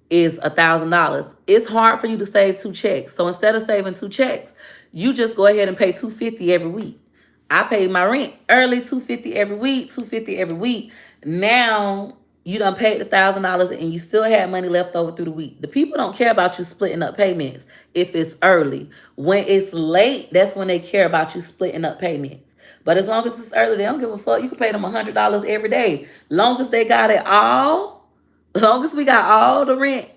is $1,000. It's hard for you to save two checks. So instead of saving two checks, you just go ahead and pay $250 every week. I paid my rent early, $250 every week, $250 every week. Now you done paid the $1,000 and you still had money left over through the week. The people don't care about you splitting up payments if it's early. When it's late, that's when they care about you splitting up payments. But as long as it's early, they don't give a fuck. You can pay them $100 every day. Long as they got it all, long as we got all the rent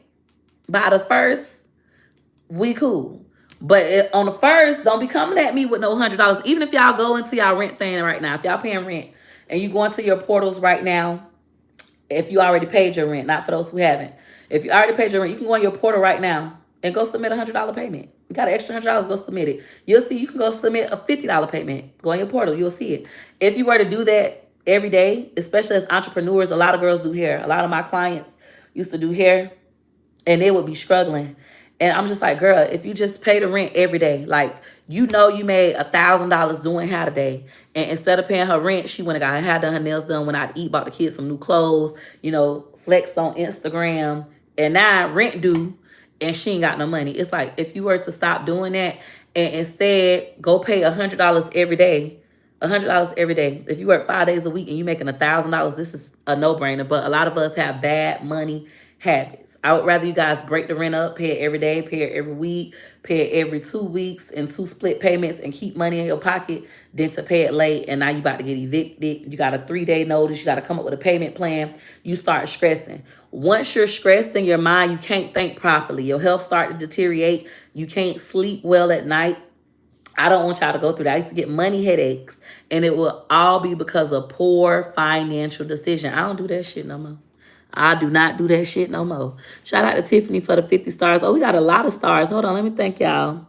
by the first, we cool. But on the first, don't be coming at me with no $100. Even if y'all go into y'all rent thing right now, if y'all paying rent and you go into your portals right now, if you already paid your rent, not for those who haven't. If you already paid your rent, you can go on your portal right now and go submit a $100 payment. You got an extra $100, go submit it. You'll see you can go submit a $50 payment. Go on your portal, you'll see it. If you were to do that every day, especially as entrepreneurs, a lot of girls do hair. A lot of my clients used to do hair and they would be struggling. And I'm just like, girl, if you just pay the rent every day, like, you know, you made $1,000 doing hair today. And instead of paying her rent, she went and got her hair done, her nails done, went out to eat, bought the kids some new clothes, you know, flexed on Instagram. And now rent due and she ain't got no money. It's like, if you were to stop doing that and instead go pay $100 every day, $100 every day. If you work 5 days a week and you making $1,000, this is a no-brainer. But a lot of us have bad money habits. I would rather you guys break the rent up, pay it every day, pay it every week, pay it every 2 weeks in 2 split payments and keep money in your pocket than to pay it late. And now you about to get evicted. You got a 3-day notice. You got to come up with a payment plan. You start stressing. Once you're stressed in your mind, you can't think properly. Your health start to deteriorate. You can't sleep well at night. I don't want y'all to go through that. I used to get money headaches, and it will all be because of poor financial decision. I don't do that shit no more. I do not do that shit no more. Shout out to Tiffany for the 50 stars. Oh, we got a lot of stars. Hold on, let me thank y'all.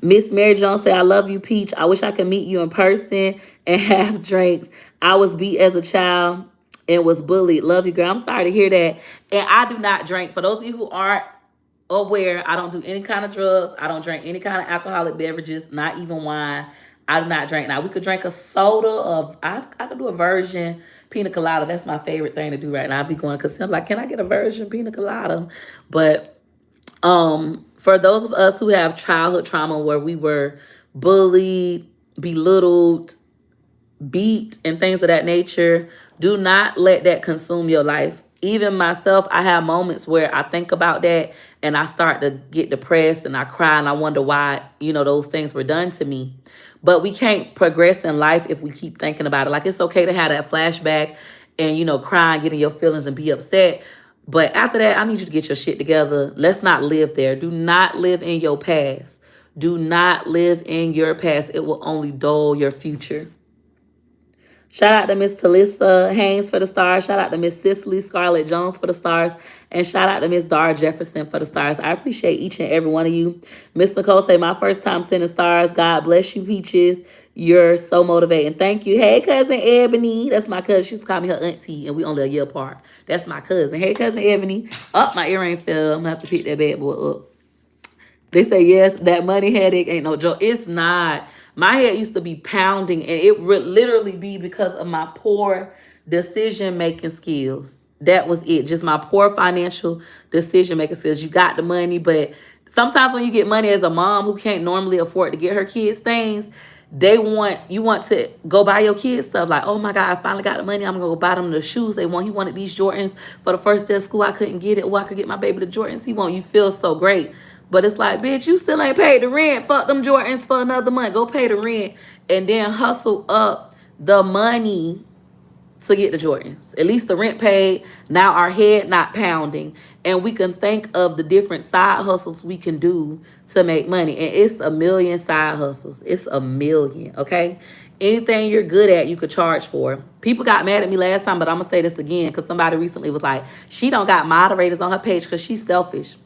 Miss Mary Jones say, I love you, Peach. I wish I could meet you in person and have drinks. I was beat as a child and was bullied. Love you, girl. I'm sorry to hear that. And I do not drink. For those of you who aren't aware, I don't do any kind of drugs. I don't drink any kind of alcoholic beverages, not even wine. I do not drink. Now, we could drink a soda of, I could do a version pina colada. That's my favorite thing to do right now. I'd be going, because I'm like, can I get a version pina colada? But for those of us who have childhood trauma where we were bullied, belittled, beat, and things of that nature, do not let that consume your life. Even myself, I have moments where I think about that and I start to get depressed and I cry and I wonder why, those things were done to me. But we can't progress in life if we keep thinking about it. Like, it's okay to have that flashback and, cry and get in your feelings and be upset. But after that, I need you to get your shit together. Let's not live there. Do not live in your past. Do not live in your past. It will only dull your future. Shout out to Miss Talissa Haynes for the stars. Shout out to Miss Cicely Scarlett Jones for the stars. And shout out to Miss Dara Jefferson for the stars. I appreciate each and every one of you. Miss Nicole say, my first time sending stars. God bless you, Peaches. You're so motivating. Thank you. Hey, cousin Ebony. That's my cousin. She used to call me her auntie, and we only a year apart. That's my cousin. Hey, cousin Ebony. Oh, my earring fell. I'm going to have to pick that bad boy up. They say, yes, that money headache ain't no joke. It's not. My head used to be pounding, and it would literally be because of my poor decision-making skills. That was it. Just my poor financial decision-making skills. You got the money, but Sometimes when you get money as a mom who can't normally afford to get her kids things, you want to go buy your kids stuff. Like, oh my God, I finally got the money. I'm gonna go buy them the shoes they want. He wanted these Jordans for the first day of school. I couldn't get it. Well, I could get my baby the Jordans he want. You feel so great. But it's like, bitch, you still ain't paid the rent. Fuck them Jordans for another month. Go pay the rent and then hustle up the money to get the Jordans. At least the rent paid. Now our head not pounding. And we can think of the different side hustles we can do to make money. And it's a million side hustles. It's a million, okay? Anything you're good at, you could charge for. People got mad at me last time, but I'm going to say this again because somebody recently was like, she don't got moderators on her page because she's selfish.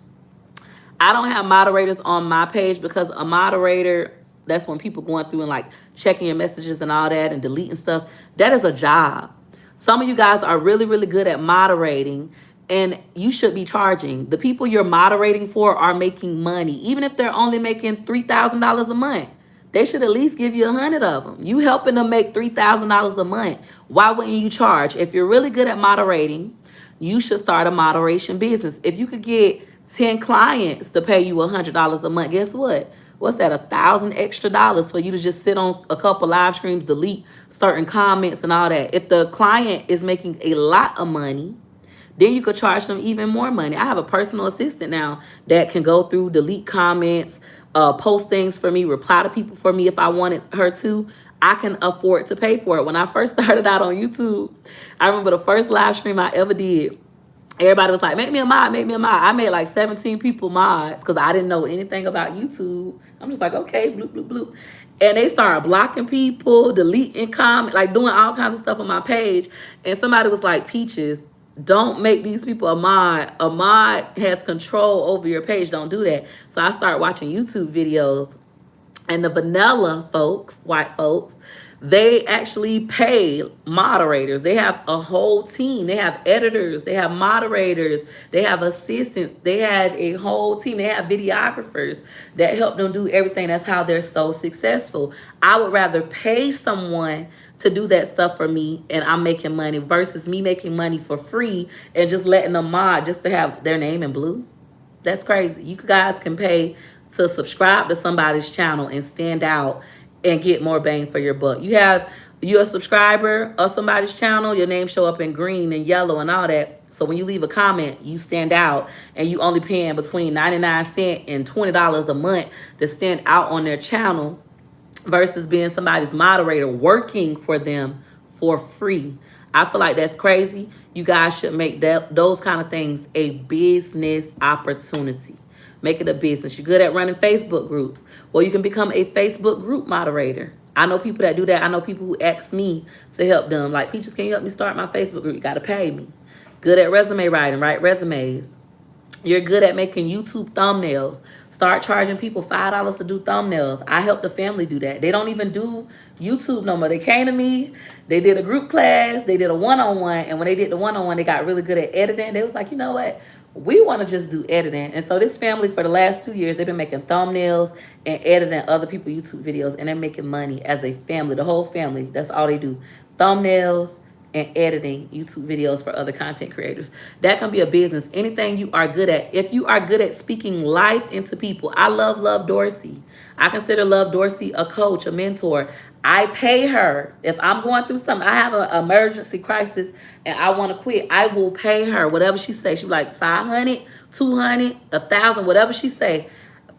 I don't have moderators on my page because a moderator, that's when people going through and like checking your messages and all that and deleting stuff. That is a job. Some of you guys are really, really good at moderating and you should be charging. The people you're moderating for are making money. Even if they're only making $3,000 a month, they should at least give you 100 of them. You helping them make $3,000 a month. Why wouldn't you charge? If you're really good at moderating, you should start a moderation business. If you could get 10 clients to pay you $100 a month, guess what? What's that? $1,000 extra for you to just sit on a couple live streams, delete certain comments and all that. If the client is making a lot of money, then you could charge them even more money. I have a personal assistant now that can go through, delete comments, post things for me, reply to people for me if I wanted her to. I can afford to pay for it. When I first started out on YouTube, I remember the first live stream I ever did. Everybody was like, make me a mod, make me a mod. I made like 17 people mods because I didn't know anything about YouTube. I'm just like, okay, bloop, bloop, bloop. And they started blocking people, deleting comments, like doing all kinds of stuff on my page. And somebody was like, Peaches, don't make these people a mod. A mod has control over your page. Don't do that. So I started watching YouTube videos. And the vanilla folks, white folks, they actually pay moderators. They have a whole team. They have editors. They have moderators. They have assistants. They have a whole team. They have videographers that help them do everything. That's how they're so successful. I would rather pay someone to do that stuff for me and I'm making money versus me making money for free and just letting them mod just to have their name in blue. That's crazy. You guys can pay to subscribe to somebody's channel and stand out and get more bang for your buck. You're a subscriber of somebody's channel, your name show up in green and yellow and all that. So when you leave a comment, you stand out and you only paying between 99 cents and $20 a month to stand out on their channel versus being somebody's moderator working for them for free. I feel like that's crazy. You guys should make those kind of things a business opportunity. Make it a business. You're good at running Facebook groups. Well, you can become a Facebook group moderator. I know people that do that. I know people who ask me to help them. Like, Peaches, can you help me start my Facebook group? You got to pay me. Good at resume writing, write resumes. You're good at making YouTube thumbnails. Start charging people $5 to do thumbnails. I helped the family do that. They don't even do YouTube no more. They came to me. They did a group class. They did a one-on-one. And when they did the one-on-one, they got really good at editing. They was like, you know what? We want to just do editing. And so this family, for the last 2 years, they've been making thumbnails and editing other people's YouTube videos. And they're making money as a family. The whole family. That's all they do. Thumbnails and editing YouTube videos for other content creators. That can be a business. Anything you are good at. If you are good at speaking life into people. I love Dorsey. I consider Love Dorsey a coach, a mentor. I pay her. If I'm going through something, I have an emergency crisis and I want to quit, I will pay her whatever she says. She be like 500, 200, 1,000, whatever she say.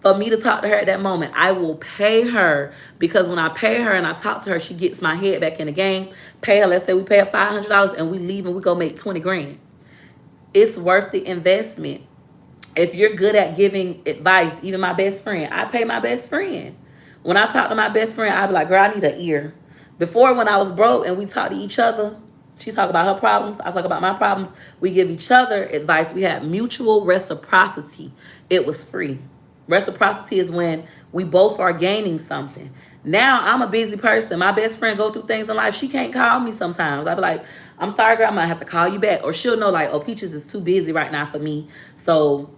For me to talk to her at that moment, I will pay her because when I pay her and I talk to her, she gets my head back in the game. Pay her, let's say we pay her $500 and we leave and we go make 20 grand. It's worth the investment. If you're good at giving advice, even my best friend, I pay my best friend. When I talk to my best friend, I be like, girl, I need an ear. Before, when I was broke and we talk to each other, she talk about her problems, I talk about my problems. We give each other advice. We had mutual reciprocity. It was free. Reciprocity is when we both are gaining something. Now I'm a busy person. My best friend go through things in life. She can't call me sometimes. I be like, I'm sorry, girl, I'm gonna have to call you back. Or she'll know like, oh, Peaches is too busy right now for me. So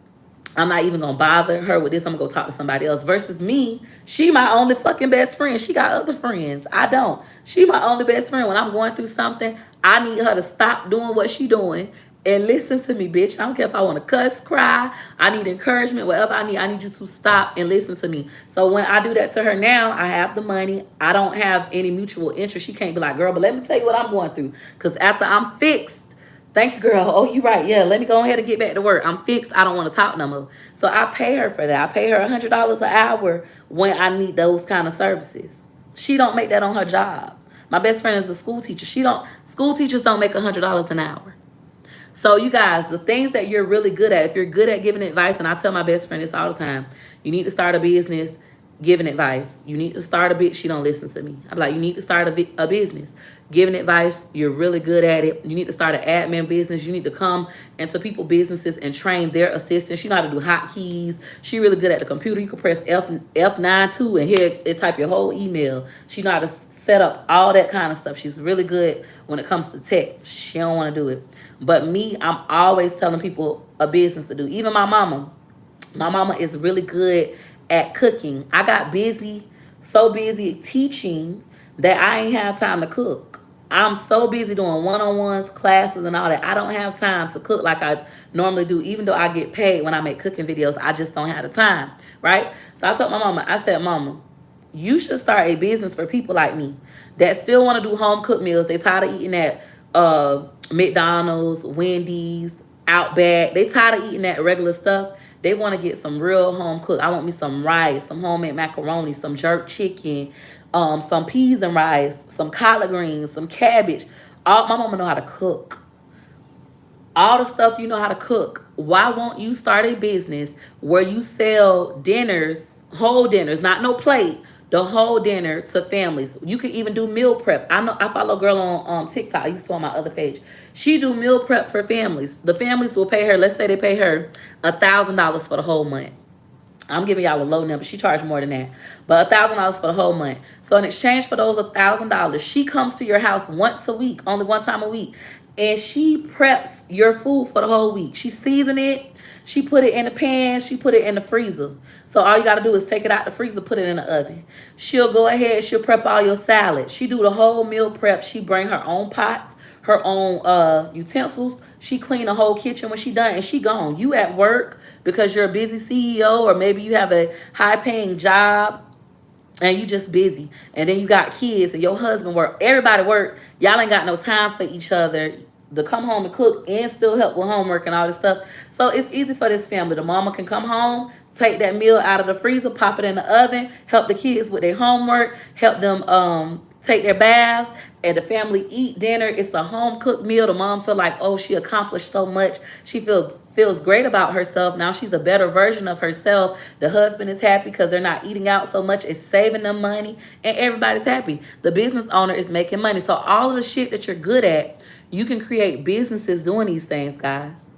I'm not even gonna bother her with this. I'm gonna go talk to somebody else. Versus me, she my only fucking best friend. She got other friends. I don't. She my only best friend. When I'm going through something, I need her to stop doing what she doing and listen to me, bitch. I don't care if I want to cuss, cry, I need encouragement, whatever I need you to stop and listen to me. So when I do that to her now, I have the money. I don't have any mutual interest. She can't be like, girl, but let me tell you what I'm going through. Because after I'm fixed, thank you, girl. Oh, you right. Yeah, let me go ahead and get back to work. I'm fixed. I don't want to talk no more. So I pay her for that. I pay her $100 an hour when I need those kind of services. She don't make that on her job. My best friend is a school teacher. School teachers don't make $100 an hour. So you guys, the things that you're really good at, if you're good at giving advice, and I tell my best friend this all the time, you need to start a business giving advice. You need to start a bit. She don't listen to me. I'm like, you need to start a business giving advice. You're really good at it. You need to start an admin business. You need to come into people businesses and train their assistants. She know how to do hotkeys. She really good at the computer. You can press F9 too, and here it type your whole email. She know how to set up all that kind of stuff. She's really good when it comes to tech. She don't want to do it. But me, I'm always telling people a business to do. Even my mama. My mama is really good at cooking. I got busy, so busy teaching that I ain't have time to cook. I'm so busy doing one-on-ones, classes, and all that. I don't have time to cook like I normally do, even though I get paid when I make cooking videos. I just don't have the time, right? So I told my mama, I said, Mama, you should start a business for people like me that still want to do home cooked meals. They tired of eating at McDonald's, Wendy's, Outback. They tired of eating that regular stuff. They want to get some real home cooked. I want me some rice, some homemade macaroni, some jerk chicken, some peas and rice, some collard greens, some cabbage. All my mama know how to cook. All the stuff you know how to cook. Why won't you start a business where you sell dinners, whole dinners, not no plate, the whole dinner to families? You can even do meal prep. I know I follow a girl on TikTok. I used to on my other page. She do meal prep for families. The families will pay her. Let's say they pay her $1,000 for the whole month. I'm giving y'all a low number. She charged more than that, but $1,000 for the whole month. So in exchange for those $1,000, she comes to your house once a week, only one time a week, and she preps your food for the whole week. She season it. She put it in the pan. She put it in the freezer. So all you got to do is take it out the freezer, put it in the oven. She'll go ahead. She'll prep all your salad. She do the whole meal prep. She bring her own pots, her own utensils. She clean the whole kitchen when she done, and she gone. You at work because you're a busy CEO, or maybe you have a high paying job and you just busy, and then you got kids and your husband work, everybody work. Y'all ain't got no time for each other to come home and cook and still help with homework and all this stuff. So it's easy for this family. The mama can come home, take that meal out of the freezer, pop it in the oven, help the kids with their homework, help them take their baths, and the family eat dinner. It's a home cooked meal. The mom feel like, oh, she accomplished so much. She feels great about herself. Now she's a better version of herself. The husband is happy because they're not eating out so much. It's saving them money, and everybody's happy. The business owner is making money. So all of the shit that you're good at, you can create businesses doing these things, guys.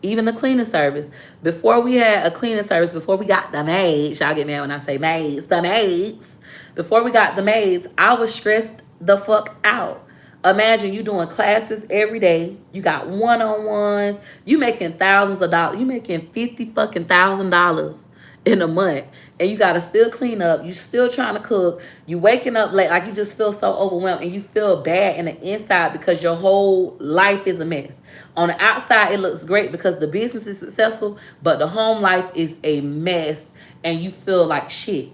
Even the cleaning service. Before we had a cleaning service, before we got the maids, y'all get mad when I say maids, the maids. Before we got the maids, I was stressed the fuck out. Imagine you doing classes every day. You got one-on-ones. You making thousands of dollars. You making 50 fucking $1,000 in a month. And you gotta still clean up. You still trying to cook. You waking up late. Like you just feel so overwhelmed, and you feel bad in the inside because your whole life is a mess. On the outside, it looks great because the business is successful, but the home life is a mess, and you feel like shit.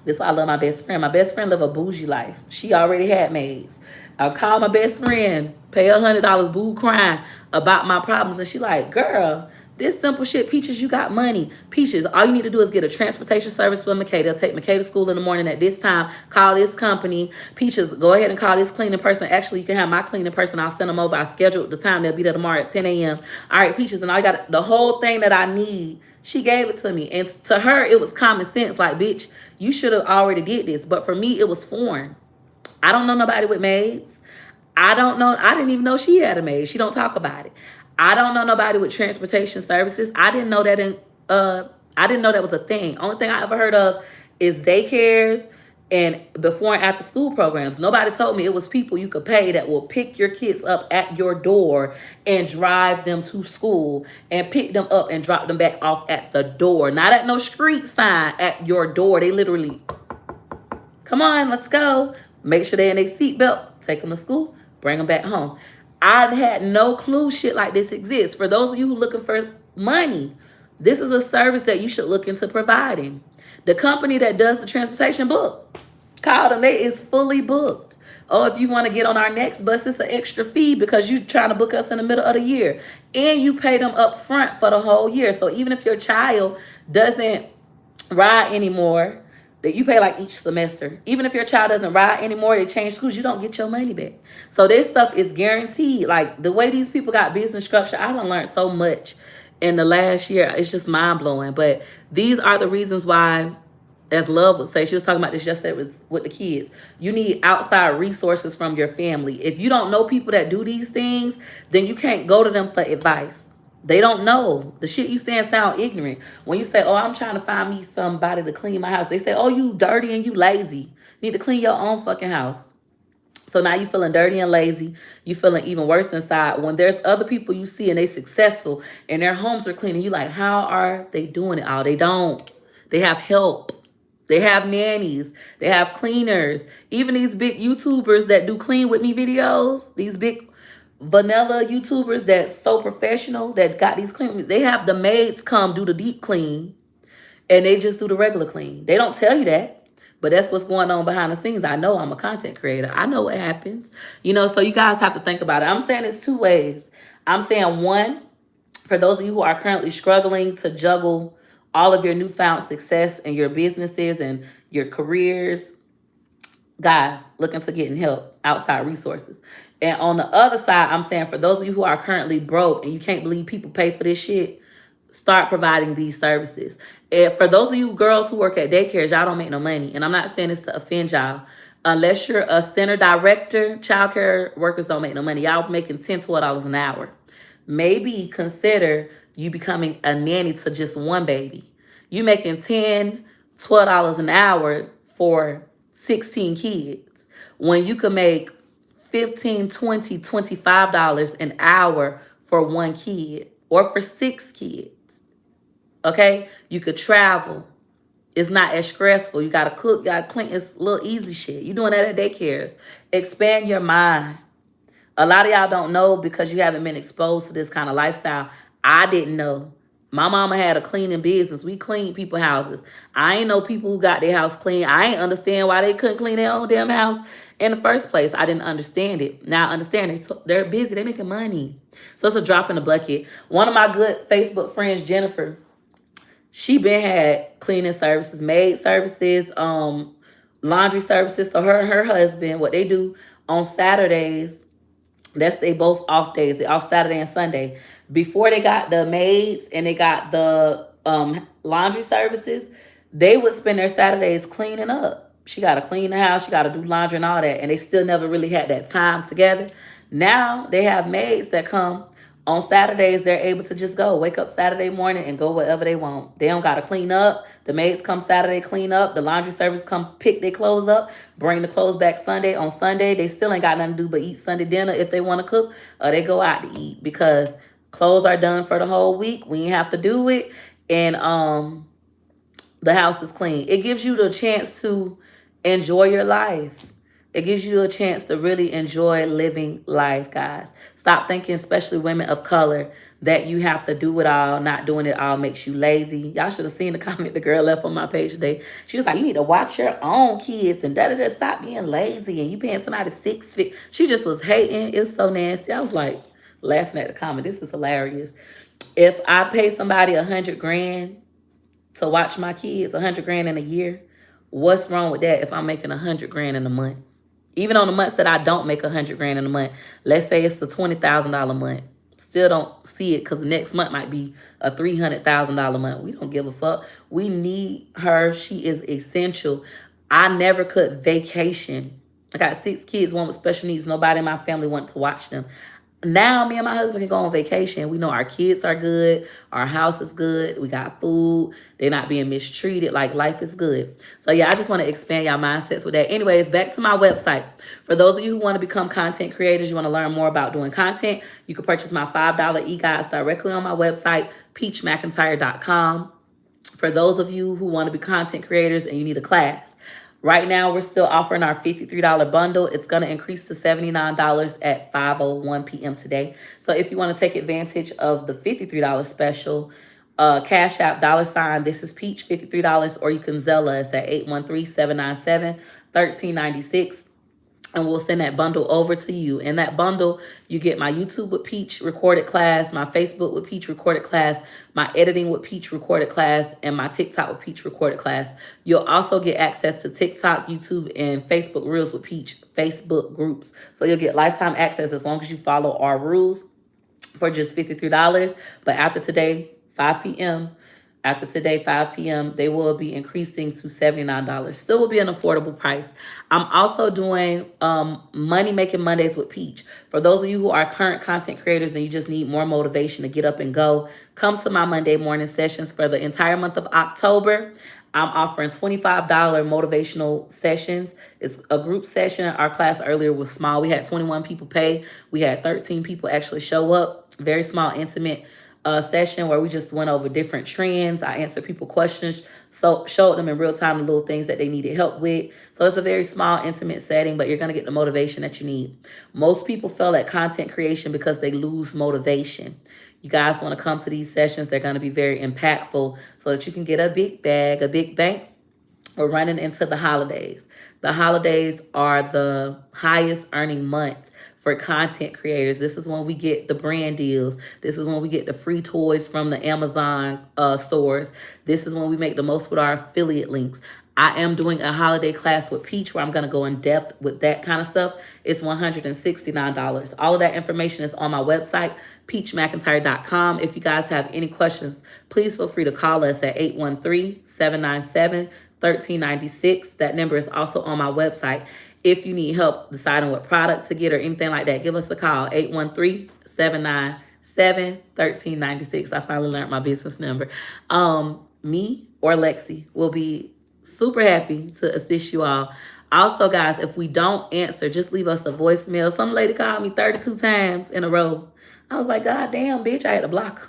That's why I love my best friend. My best friend live a bougie life. She already had maids. I call my best friend, pay her $100, boo crying about my problems. And she like, girl, this simple shit, Peaches, you got money. Peaches, all you need to do is get a transportation service for McKay. They'll take McKay to school in the morning at this time. Call this company. Peaches, go ahead and call this cleaning person. Actually, you can have my cleaning person. I'll send them over. I scheduled the time. They'll be there tomorrow at 10 a.m. All right, Peaches, and I got the whole thing that I need. She gave it to me. And to her, it was common sense. Like, bitch, you should have already did this. But for me, it was foreign. I don't know nobody with maids. I don't know. I didn't even know she had a maid. She don't talk about it. I don't know nobody with transportation services. I didn't know that I didn't know that was a thing. Only thing I ever heard of is daycares and before and after school programs. Nobody told me it was people you could pay that will pick your kids up at your door and drive them to school and pick them up and drop them back off at the door. Not at no street sign, at your door. They literally, come on, let's go. Make sure they're in their seatbelt. Take them to school. Bring them back home. I had no clue shit like this exists. For those of you who looking for money, this is a service that you should look into providing. The company that does the transportation book, call them. They is fully booked. Oh, if you want to get on our next bus, it's an extra fee because you trying to book us in the middle of the year. And you pay them up front for the whole year. So even if your child doesn't ride anymore, that you pay like each semester. Even if your child doesn't ride anymore, they change schools, you don't get your money back. So this stuff is guaranteed. Like the way these people got business structure, I done learned so much in the last year. It's just mind blowing. But these are the reasons why, as Love would say, she was talking about this yesterday with the kids. You need outside resources from your family. If you don't know people that do these things, then you can't go to them for advice. They don't know. The shit you saying sound ignorant. When you say, oh, I'm trying to find me somebody to clean my house, they say, oh, you dirty and you lazy. You need to clean your own fucking house. So now you feeling dirty and lazy. You feeling even worse inside. When there's other people you see and they successful and their homes are clean, and you like, how are they doing it all? They don't. They have help. They have nannies. They have cleaners. Even these big YouTubers that do clean with me videos, these big vanilla YouTubers that's so professional that got these clean, they have the maids come do the deep clean and they just do the regular clean. They don't tell you that, but that's what's going on behind the scenes. I know, I'm a content creator. I know what happens. So you guys have to think about it. I'm saying it's two ways. I'm saying one, for those of you who are currently struggling to juggle all of your newfound success and your businesses and your careers, guys, looking to getting help, outside resources. And on the other side, I'm saying for those of you who are currently broke and you can't believe people pay for this shit, start providing these services. And for those of you girls who work at daycares, y'all don't make no money. And I'm not saying this to offend y'all. Unless you're a center director, childcare workers don't make no money. Y'all making $10, $12 an hour. Maybe consider you becoming a nanny to just one baby. You making $10, $12 an hour for 16 kids when you can make $15, $20, $25 an hour for one kid or for 6 kids. Okay? You could travel. It's not as stressful. You gotta cook, you gotta clean. It's little easy shit. You doing that at daycares. Expand your mind. A lot of y'all don't know because you haven't been exposed to this kind of lifestyle. I didn't know. My mama had a cleaning business. We cleaned people's houses. I ain't know people who got their house clean. I ain't understand why they couldn't clean their own damn house in the first place. I didn't understand it. Now I understand it. So they're busy. They're making money. So it's a drop in the bucket. One of my good Facebook friends, Jennifer, she been had cleaning services, maid services, laundry services. So her and her husband, what they do on Saturdays, that's they both off days. They off Saturday and Sunday. Before they got the maids and they got the laundry services, they would spend their Saturdays cleaning up. She got to clean the house. She got to do laundry and all that. And they still never really had that time together. Now they have maids that come on Saturdays. They're able to just go wake up Saturday morning and go wherever they want. They don't got to clean up. The maids come Saturday, clean up. The laundry service come pick their clothes up, bring the clothes back Sunday. On Sunday, they still ain't got nothing to do but eat Sunday dinner if they want to cook, or they go out to eat because clothes are done for the whole week. We ain't have to do it. And the house is clean. It gives you the chance to enjoy your life. It gives you a chance to really enjoy living life, guys. Stop thinking, especially women of color, that you have to do it all. Not doing it all makes you lazy. Y'all should have seen the comment the girl left on my page today. She was like, you need to watch your own kids and da-da-da, stop being lazy and you paying somebody $6. She just was hating. It's so nasty. I was like laughing at the comment. This is hilarious. If I pay somebody $100,000 to watch my kids, $100,000 in a year, what's wrong with that if I'm making $100,000 in a month? Even on the months that I don't make $100,000 in a month, let's say it's a $20,000 month. Still don't see it because the next month might be a $300,000 month. We don't give a fuck. We need her. She is essential. I never could vacation. I got 6 kids, one with special needs. Nobody in my family wants to watch them. Now me and my husband can go on vacation. We know our kids are good. Our house is good. We got food. They're not being mistreated. Like, life is good. So yeah, I just want to expand y'all mindsets with that. Anyways, back to my website. For those of you who want to become content creators, you want to learn more about doing content, you can purchase my $5 e-guides directly on my website, peachmcintyre.com. For those of you who want to be content creators and you need a class, Right now, we're still offering our $53 bundle. It's going to increase to $79 at 5:01 p.m. today. So if you want to take advantage of the $53 special, Cash App $ this is Peach $53, or you can Zelle us at 813-797-1396, and we'll send that bundle over to you. In that bundle, you get my YouTube with Peach recorded class, my Facebook with Peach recorded class, my editing with Peach recorded class, and my TikTok with Peach recorded class. You'll also get access to TikTok, YouTube, and Facebook Reels with Peach Facebook groups. So you'll get lifetime access as long as you follow our rules for just $53. But after today, 5 p.m., after today, 5 p.m., they will be increasing to $79. Still will be an affordable price. I'm also doing Money Making Mondays with Peach. For those of you who are current content creators and you just need more motivation to get up and go, come to my Monday morning sessions for the entire month of October. I'm offering $25 motivational sessions. It's a group session. Our class earlier was small. We had 21 people pay. We had 13 people actually show up. Very small, intimate session where we just went over different trends. I answered people questions, so showed them in real time the little things that they needed help with. So it's a very small, intimate setting, but you're going to get the motivation that you need. Most people fail at content creation because they lose motivation. You guys want to come to these sessions. They're going to be very impactful so that you can get a big bag, a big bank. We're running into the holidays. The holidays are the highest earning months for content creators. This is when we get the brand deals. This is when we get the free toys from the Amazon stores. This is when we make the most with our affiliate links. I am doing a holiday class with Peach where I'm going to go in depth with that kind of stuff. It's $169. All of that information is on my website, peachmcintyre.com. If you guys have any questions, please feel free to call us at 813-797-1396. That number is also on my website. If you need help deciding what product to get or anything like that, give us a call, 813-797-1396. I finally learned my business number. Me or Lexi will be super happy to assist you all. Also, guys, if we don't answer, just leave us a voicemail. Some lady called me 32 times in a row. I was like, God damn, bitch, I had to block her.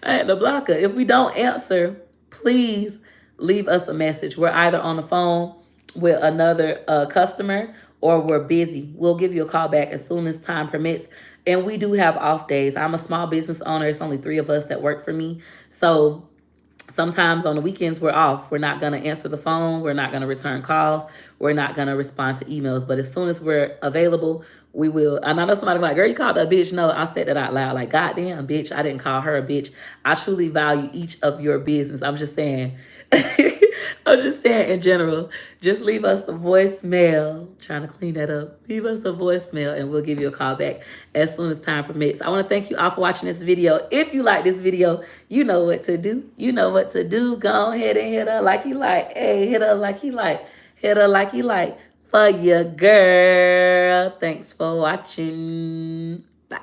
I had to block her. If we don't answer, please leave us a message. We're either on the phone with another customer or we're busy. We'll give you a call back as soon as time permits. And we do have off days. I'm a small business owner. It's only 3 of us that work for me. So sometimes on the weekends we're off. We're not going to answer the phone. We're not going to return calls. We're not going to respond to emails. But as soon as we're available, we will. And I know somebody like, girl, you called her a bitch. No, I said that out loud. Like, goddamn, bitch, I didn't call her a bitch. I truly value each of your business. I'm just saying. I'm just saying in general, just leave us a voicemail. Trying to clean that up. Leave us a voicemail and we'll give you a call back as soon as time permits. I want to thank you all for watching this video. If you like this video, you know what to do. You know what to do. Go ahead and hit her like you like. Hey, hit her like you like. Hit her like you like. For your girl. Thanks for watching. Bye.